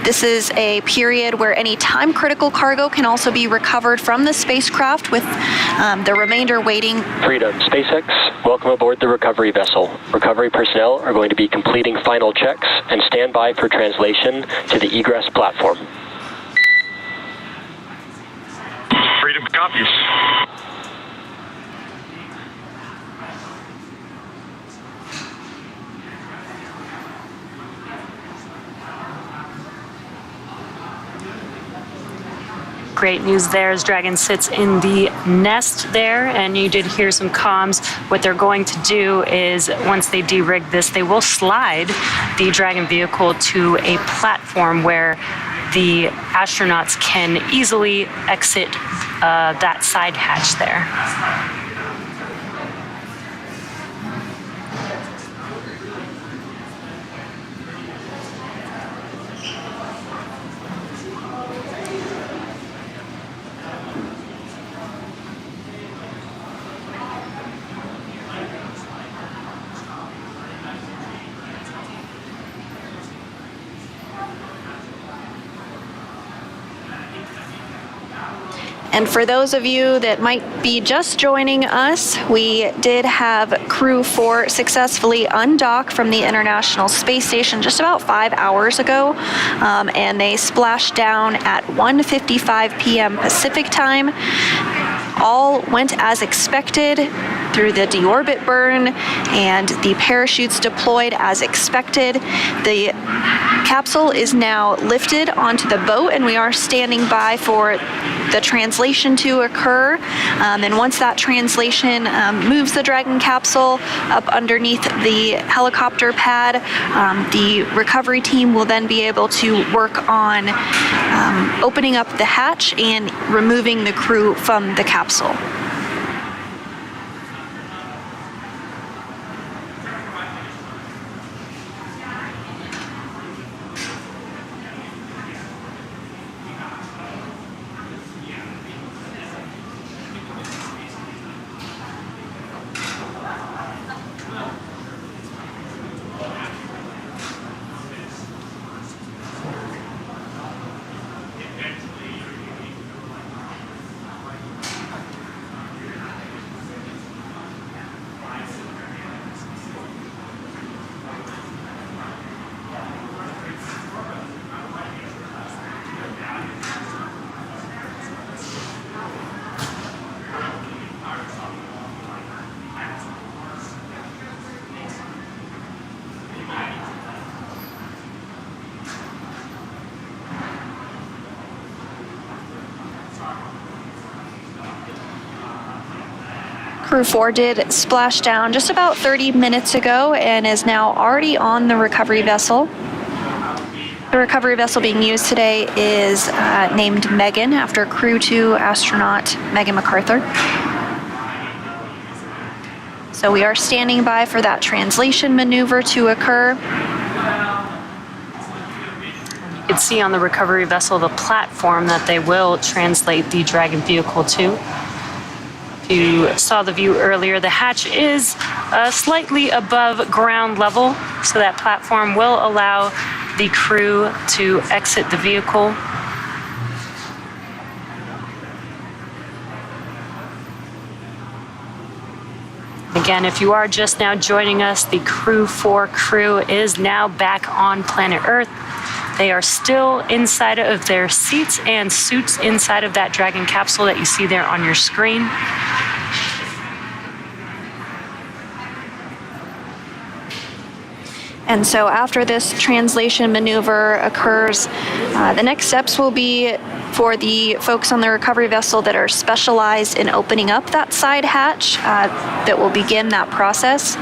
S2: this is a period where any time-critical cargo can also be recovered from the spacecraft, with the remainder waiting.
S3: Freedom, SpaceX, welcome aboard the recovery vessel. Recovery personnel are going to be completing final checks and stand by for translation to the egress platform.
S4: Freedom copies.
S1: Great news there as Dragon sits in the nest there, and you did hear some comms. What they're going to do is, once they de-rig this, they will slide the Dragon vehicle to a platform where the astronauts can easily exit that side hatch there.
S2: And for those of you that might be just joining us, we did have Crew-4 successfully undock from the International Space Station just about 5 hours ago, and they splashed down at 1:55 p.m. Pacific time. All went as expected. through the deorbit burn and the parachutes deployed as expected. The capsule is now lifted onto the boat, and we are standing by for the translation to occur. And once that translation moves the Dragon capsule up underneath the helicopter pad, the recovery team will then be able to work on opening up the hatch and removing the crew from the capsule. Crew-4 did splash down just about 30 minutes ago and is now already on the recovery vessel. The recovery vessel being used today is named Megan, after Crew-2 astronaut Megan Macarthur. So we are standing by for that translation maneuver to occur.
S1: You can see on the recovery vessel the platform that they will translate the Dragon vehicle to. If you saw the view earlier, the hatch is slightly above ground level, so that platform will allow the crew to exit the vehicle. Again, if you are just now joining us, the Crew-4 crew is now back on planet Earth. They are still inside of their seats and suits inside of that Dragon capsule that you see there on your screen.
S2: And so after this translation maneuver occurs, the next steps will be for the folks on the recovery vessel that are specialized in opening up that side hatch that will begin that process.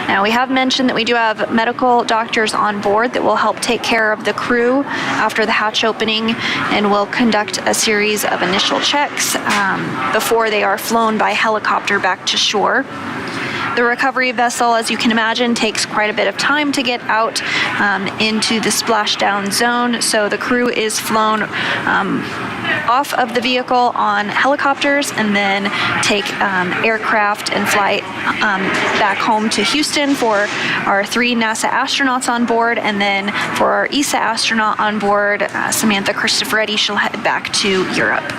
S2: Now, we have mentioned that we do have medical doctors on board that will help take care of the crew after the hatch opening and will conduct a series of initial checks before they are flown by helicopter back to shore. The recovery vessel, as you can imagine, takes quite a bit of time to get out into the splashdown zone, so the crew is flown off of the vehicle on helicopters and then take aircraft and fly back home to Houston for our 3 NASA astronauts on board, and then for our ESA astronaut on board, Samantha Cristoforetti, she'll head back to Europe.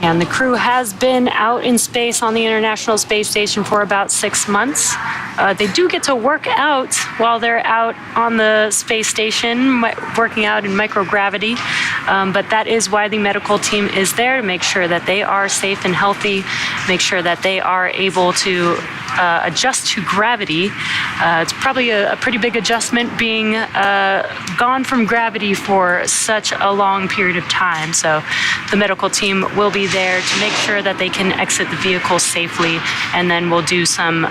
S1: And the crew has been out in space on the International Space Station for about 6 months. They do get to work out while they're out on the space station, working out in microgravity. But that is why the medical team is there, to make sure that they are safe and healthy, make sure that they are able to adjust to gravity. It's probably a pretty big adjustment being gone from gravity for such a long period of time. So the medical team will be there to make sure that they can exit the vehicle safely, and then we'll do some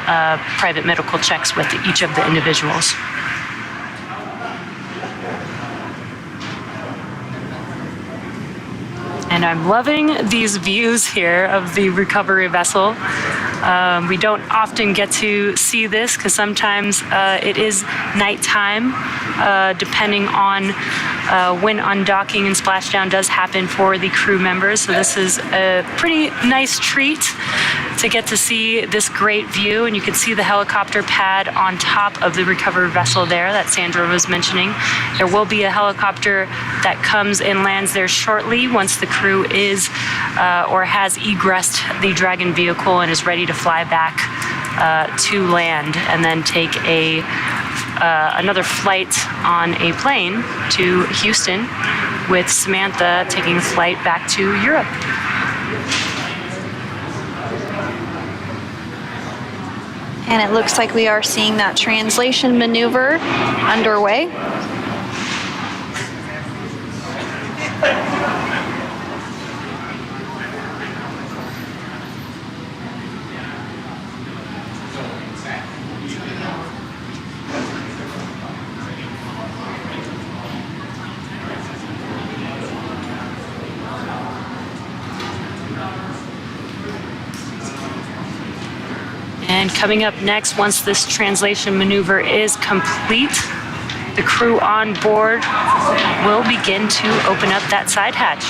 S1: private medical checks with each of the individuals. And I'm loving these views here of the recovery vessel. We don't often get to see this because sometimes it is nighttime, depending on when undocking and splashdown does happen for the crew members. So this is a pretty nice treat to get to see this great view. And you can see the helicopter pad on top of the recovery vessel there that Sandra was mentioning. There will be a helicopter that comes and lands there shortly once the crew is or has egressed the Dragon vehicle and is ready to fly back to land, and then take another flight on a plane to Houston with Samantha taking flight back to Europe.
S2: And it looks like we are seeing that translation maneuver underway.
S1: And coming up next, once this translation maneuver is complete, the crew on board will begin to open up that side hatch.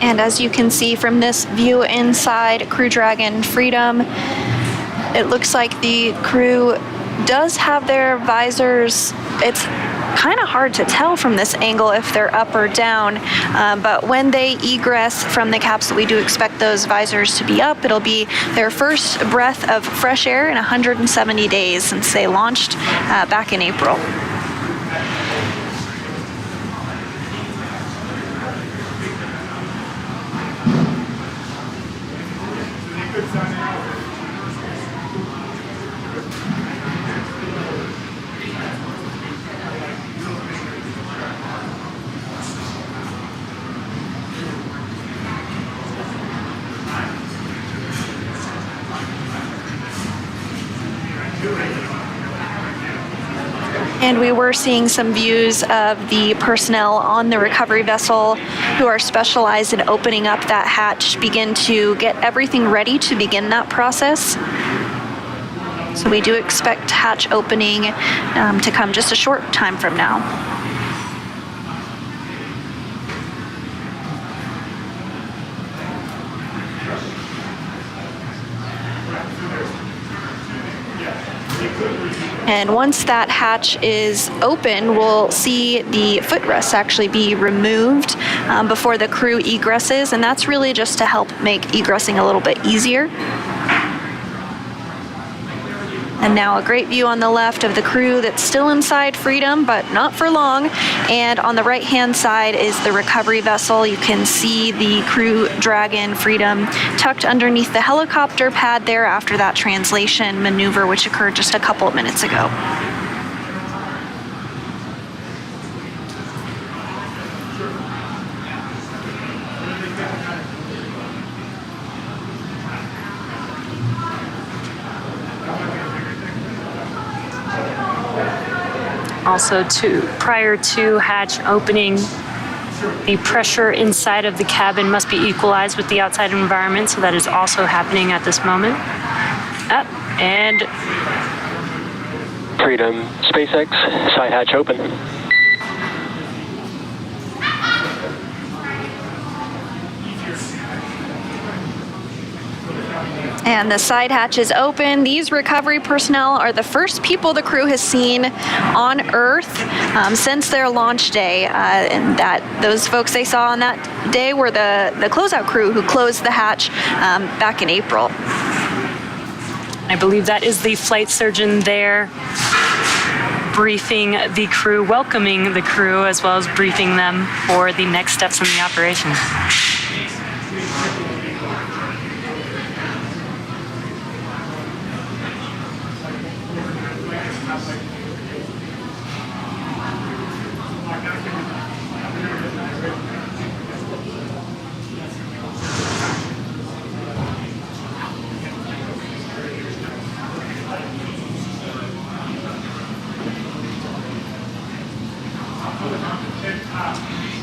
S2: And as you can see from this view inside Crew Dragon Freedom, it looks like the crew does have their visors. It's kind of hard to tell from this angle if they're up or down, but when they egress from the capsule, we do expect those visors to be up. It'll be their first breath of fresh air in 170 days since they launched back in April. And we were seeing some views of the personnel on the recovery vessel who are specialized in opening up that hatch begin to get everything ready to begin that process. So we do expect hatch opening to come just a short time from now. And once that hatch is open, we'll see the footrests actually be removed before the crew egresses, and that's really just to help make egressing a little bit easier. And now a great view on the left of the crew that's still inside Freedom, but not for long. And on the right-hand side is the recovery vessel. You can see the Crew Dragon Freedom tucked underneath the helicopter pad there after that translation maneuver, which occurred just a couple of minutes ago.
S1: Also, prior to hatch opening, the pressure inside of the cabin must be equalized with the outside environment, so that is also happening at this moment. Up and
S3: Freedom, SpaceX, side hatch open.
S2: And the side hatch is open. These recovery personnel are the first people the crew has seen on Earth since their launch day. And that those folks they saw on that day were the closeout crew who closed the hatch back in April.
S1: I believe that is the flight surgeon there briefing the crew, welcoming the crew, as well as briefing them for the next steps in the operation.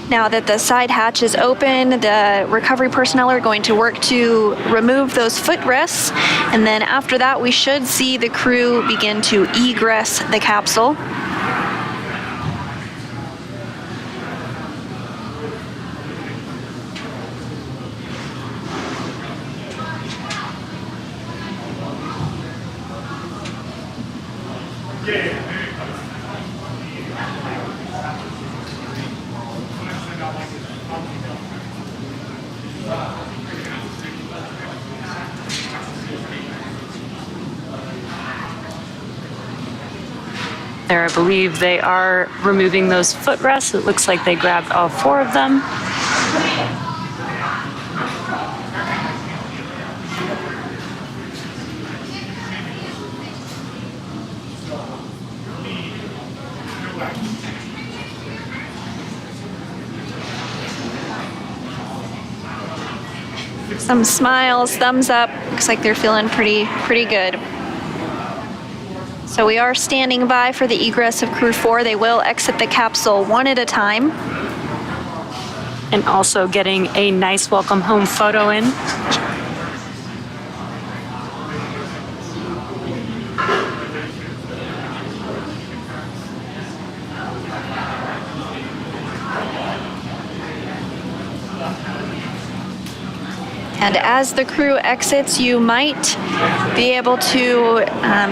S2: Now that the side hatch is open, the recovery personnel are going to work to remove those footrests, and then after that we should see the crew begin to egress the capsule.
S1: There, I believe they are removing those footrests. It looks like they grabbed all 4 of them.
S2: Some smiles, thumbs up. Looks like they're feeling pretty good. So we are standing by for the egress of Crew-4. They will exit the capsule one at a time.
S1: And also getting a nice welcome home photo in.
S2: And as the crew exits, you might be able to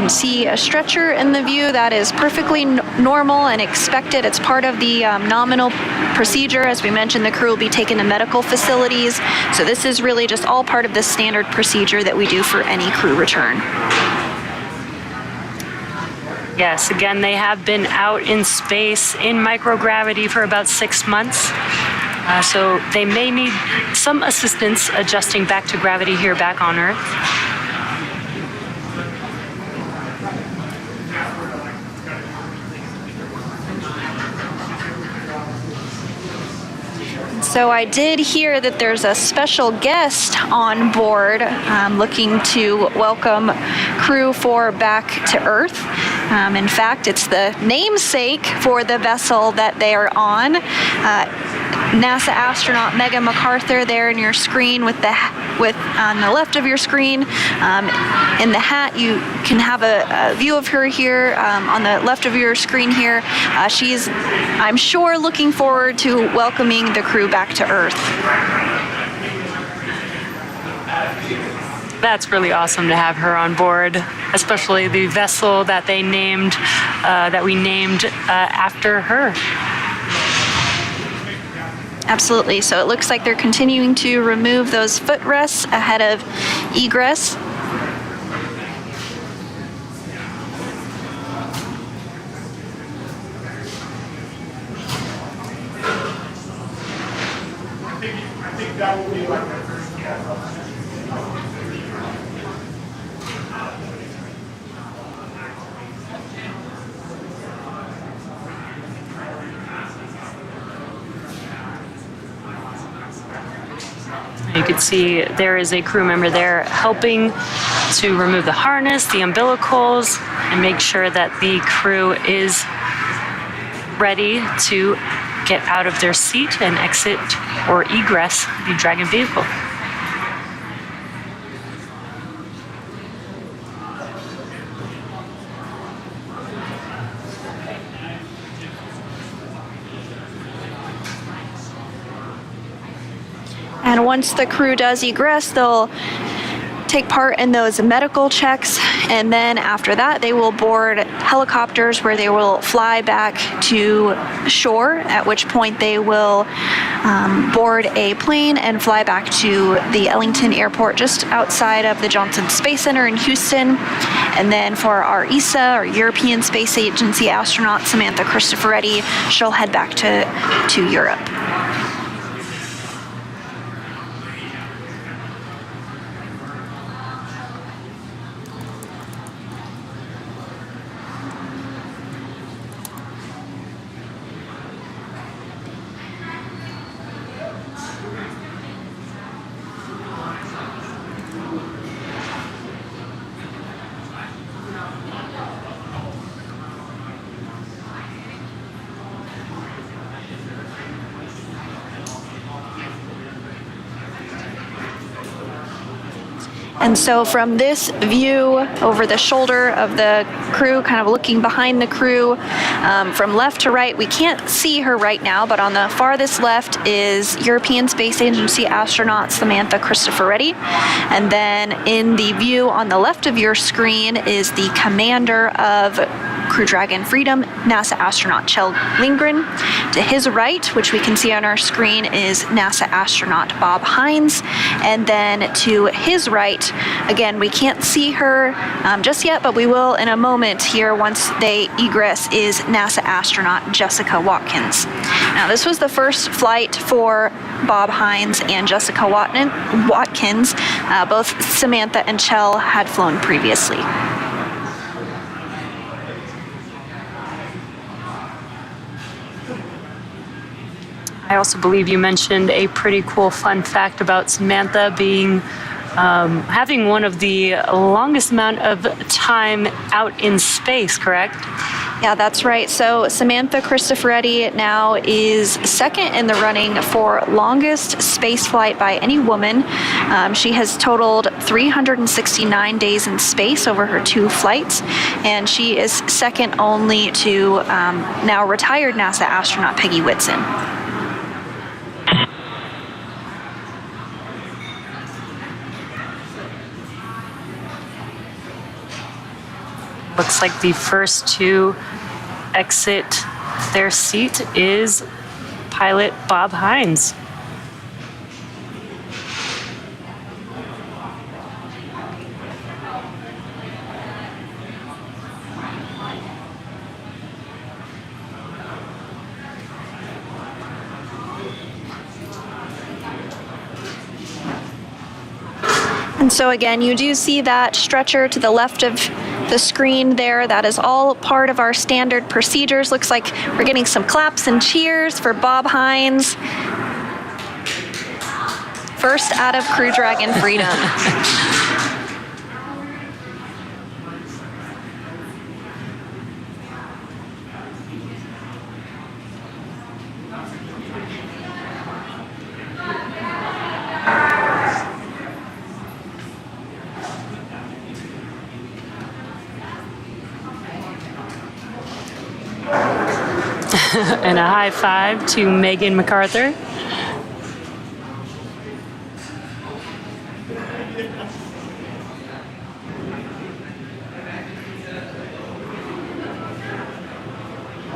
S2: see a stretcher in the view. That is perfectly normal and expected. It's part of the nominal procedure. As we mentioned, the crew will be taken to medical facilities. So this is really just all part of the standard procedure that we do for any crew return.
S1: Yes, again, they have been out in space in microgravity for about 6 months. So they may need some assistance adjusting back to gravity here back on Earth.
S2: So I did hear that there's a special guest on board looking to welcome Crew-4 back to Earth. In fact, it's the namesake for the vessel that they are on. NASA astronaut Megan Macarthur there in your screen on the left of your screen. In the hat, you can have a view of her here on the left of your screen here. She's, I'm sure, looking forward to welcoming the crew back to Earth.
S1: That's really awesome to have her on board, especially the vessel that they named, that we named after her.
S2: Absolutely. So it looks like they're continuing to remove those footrests ahead of egress.
S6: I think that will be like the first
S1: You can see there is a crew member there helping to remove the harness, the umbilicals, and make sure that the crew is ready to get out of their seat and exit or egress the Dragon vehicle.
S2: And once the crew does egress, they'll take part in those medical checks, and then after that they will board helicopters where they will fly back to shore, at which point they will board a plane and fly back to the Ellington Airport just outside of the Johnson Space Center in Houston. And then for our ESA, our European Space Agency astronaut, Samantha Cristoforetti, she'll head back to Europe. And so from this view over the shoulder of the crew, kind of looking behind the crew, from left to right, we can't see her right now, but on the farthest left is European Space Agency astronaut Samantha Cristoforetti. And then in the view on the left of your screen is the commander of Crew Dragon Freedom, NASA astronaut Kjell Lindgren. To his right, which we can see on our screen, is NASA astronaut Bob Hines. And then to his right, again, we can't see her just yet, but we will in a moment here once they egress, is NASA astronaut Jessica Watkins. Now, this was the first flight for Bob Hines and Jessica Watkins. Both Samantha and Kjell had flown previously.
S1: I also believe you mentioned a pretty cool fun fact about Samantha being having one of the longest amount of time out in space, correct?
S2: Yeah, that's right. So Samantha Cristoforetti now is second in the running for longest space flight by any woman. She has totaled 369 days in space over her 2 flights, and she is second only to now retired NASA astronaut Peggy Whitson.
S1: Looks like the first to exit their seat is pilot Bob Hines.
S2: And so again, you do see that stretcher to the left of the screen there. That is all part of our standard procedures. Looks like we're getting some claps and cheers for Bob Hines. First out of Crew Dragon Freedom.
S1: And a high five to Megan Macarthur.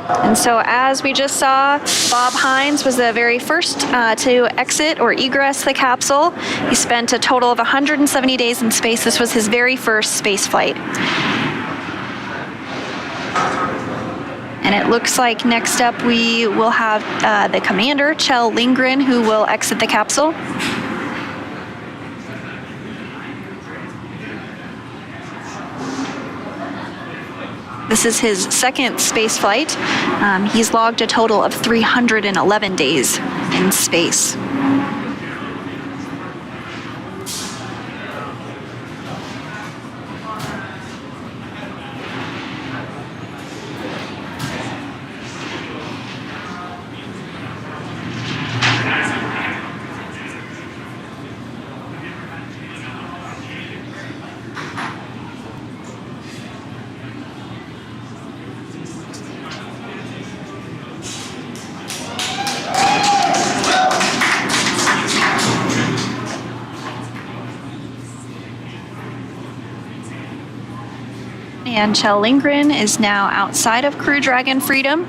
S2: And so as we just saw, Bob Hines was the very first to exit or egress the capsule. He spent a total of 170 days in space. This was his very first space flight. And it looks like next up we will have the commander, Kjell Lindgren, who will exit the capsule. This is his second space flight. He's logged a total of 311 days in space. And Kjell Lindgren is now outside of Crew Dragon Freedom.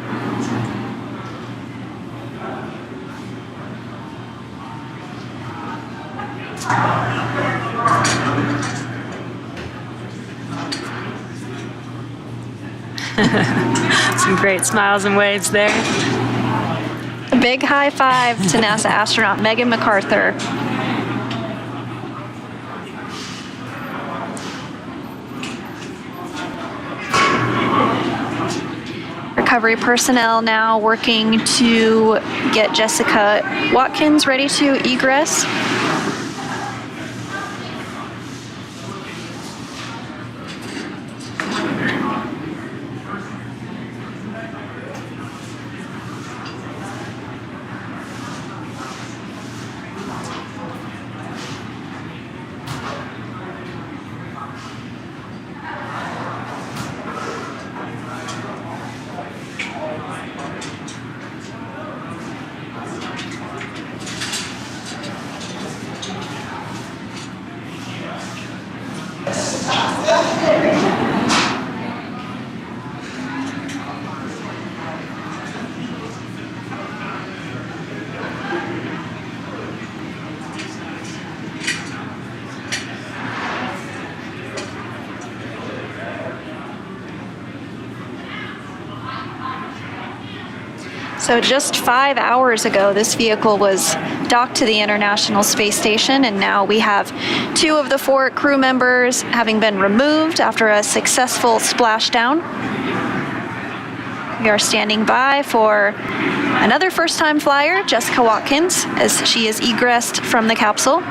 S1: Some great smiles and waves there.
S2: A big high five to NASA astronaut Megan Macarthur. Recovery personnel now working to get Jessica Watkins ready to egress. So just 5 hours ago, this vehicle was docked to the International Space Station, and now we have 2 of the 4 crew members having been removed after a successful splashdown. We are standing by for another first-time flyer, Jessica Watkins, as she is egressed from the capsule.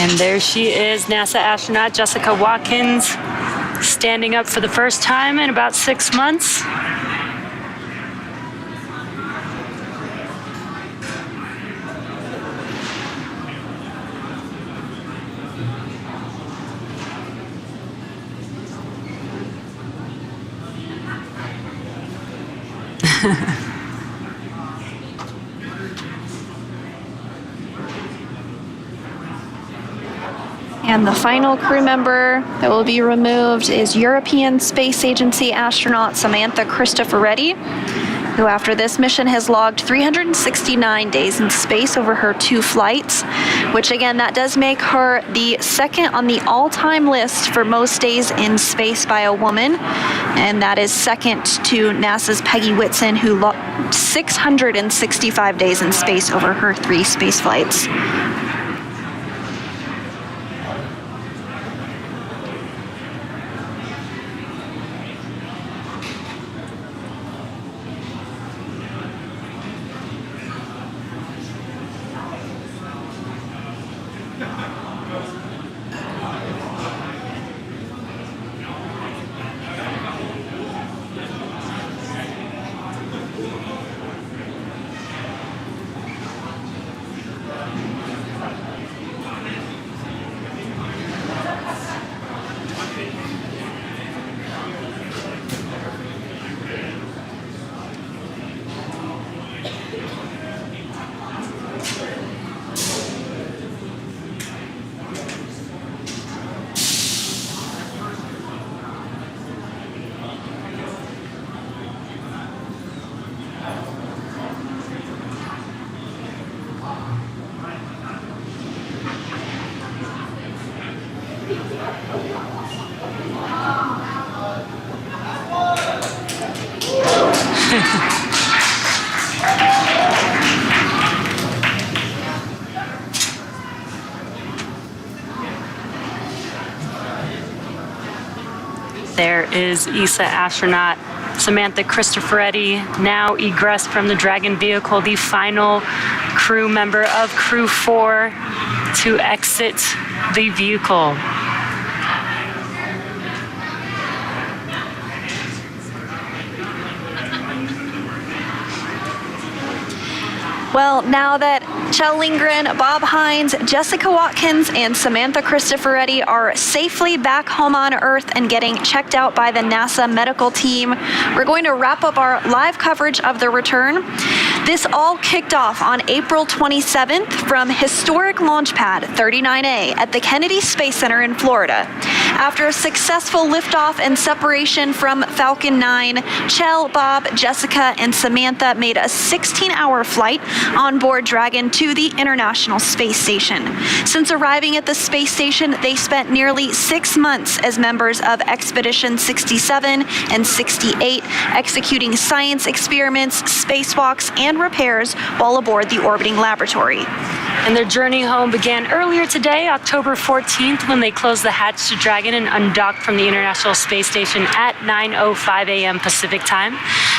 S1: And there she is, NASA astronaut Jessica Watkins, standing up for the first time in about 6 months.
S2: And the final crew member that will be removed is European Space Agency astronaut Samantha Cristoforetti, who after this mission has logged 369 days in space over her 2 flights, which again, that does make her the second on the all-time list for most days in space by a woman. And that is second to NASA's Peggy Whitson, who logged 665 days in space over her 3 space flights.
S1: There is ESA astronaut Samantha Cristoforetti, now egressed from the Dragon vehicle, the final crew member of Crew-4 to exit the vehicle.
S2: Well, now that Kjell Lindgren, Bob Hines, Jessica Watkins, and Samantha Cristoforetti are safely back home on Earth and getting checked out by the NASA medical team, we're going to wrap up our live coverage of the return. This all kicked off on April 27th from historic launch pad 39A at the Kennedy Space Center in Florida. After a successful liftoff and separation from Falcon 9, Kjell, Bob, Jessica, and Samantha made a 16-hour flight on board Dragon to the International Space Station. Since arriving at the space station, they spent nearly 6 months as members of Expedition 67 and 68, executing science experiments, spacewalks, and repairs while aboard the orbiting laboratory.
S1: And their journey home began earlier today, October 14th, when they closed the hatch to Dragon and undocked from the International Space Station at 9:05 a.m. Pacific time.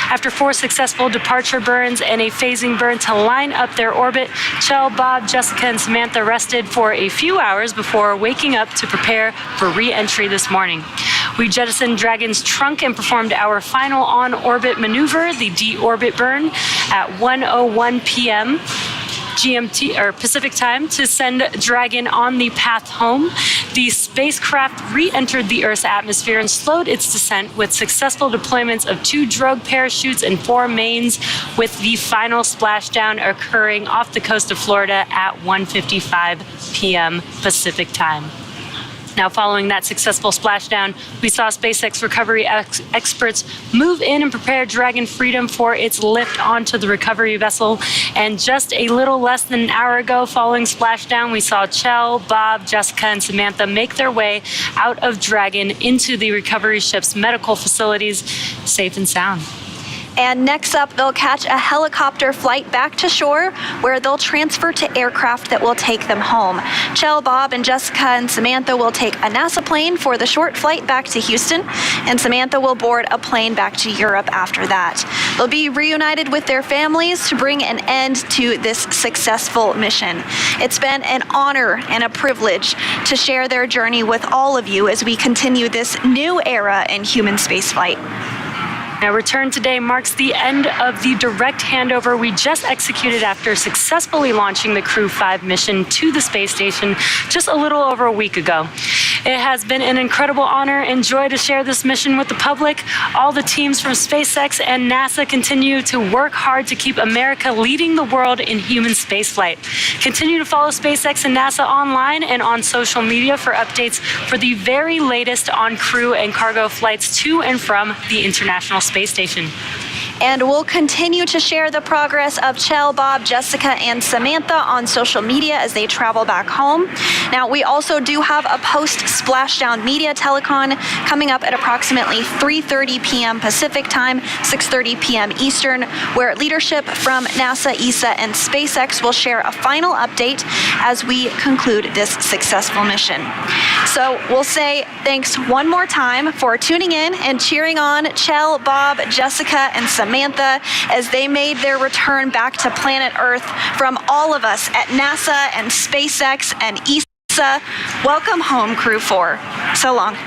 S1: After 4 successful departure burns and a phasing burn to line up their orbit, Kjell, Bob, Jessica, and Samantha rested for a few hours before waking up to prepare for re-entry this morning. We jettisoned Dragon's trunk and performed our final on-orbit maneuver, the Deorbit Burn, at 1:01 p.m. GMT or Pacific time to send Dragon on the path home. The spacecraft re-entered the Earth's atmosphere and slowed its descent with successful deployments of 2 drogue parachutes and 4 mains, with the final splashdown occurring off the coast of Florida at 1:55 p.m. Pacific time. Now, following that successful splashdown, we saw SpaceX recovery experts move in and prepare Dragon Freedom for its lift onto the recovery vessel. And just a little less than an hour ago, following splashdown, we saw Kjell, Bob, Jessica, and Samantha make their way out of Dragon into the recovery ship's medical facilities, safe and sound.
S2: And next up, they'll catch a helicopter flight back to shore, where they'll transfer to aircraft that will take them home. Kjell, Bob, and Jessica and Samantha will take a NASA plane for the short flight back to Houston, and Samantha will board a plane back to Europe after that. They'll be reunited with their families to bring an end to this successful mission. It's been an honor and a privilege to share their journey with all of you as we continue this new era in human spaceflight.
S1: Now, return today marks the end of the direct handover we just executed after successfully launching the Crew-4 mission to the space station just a little over a week ago. It has been an incredible honor and joy to share this mission with the public. All the teams from SpaceX and NASA continue to work hard to keep America leading the world in human spaceflight. Continue to follow SpaceX and NASA online and on social media for updates for the very latest on crew and cargo flights to and from the International Space Station.
S2: And we'll continue to share the progress of Kjell, Bob, Jessica, and Samantha on social media as they travel back home. Now, we also do have a post-splashdown media telecon coming up at approximately 3:30 p.m. Pacific time, 6:30 p.m. Eastern, where leadership from NASA, ESA, and SpaceX will share a final update as we conclude this successful mission. So we'll say thanks one more time for tuning in and cheering on Kjell, Bob, Jessica, and Samantha as they made their return back to planet Earth. From all of us at NASA and SpaceX and ESA, welcome home, Crew-4. So long.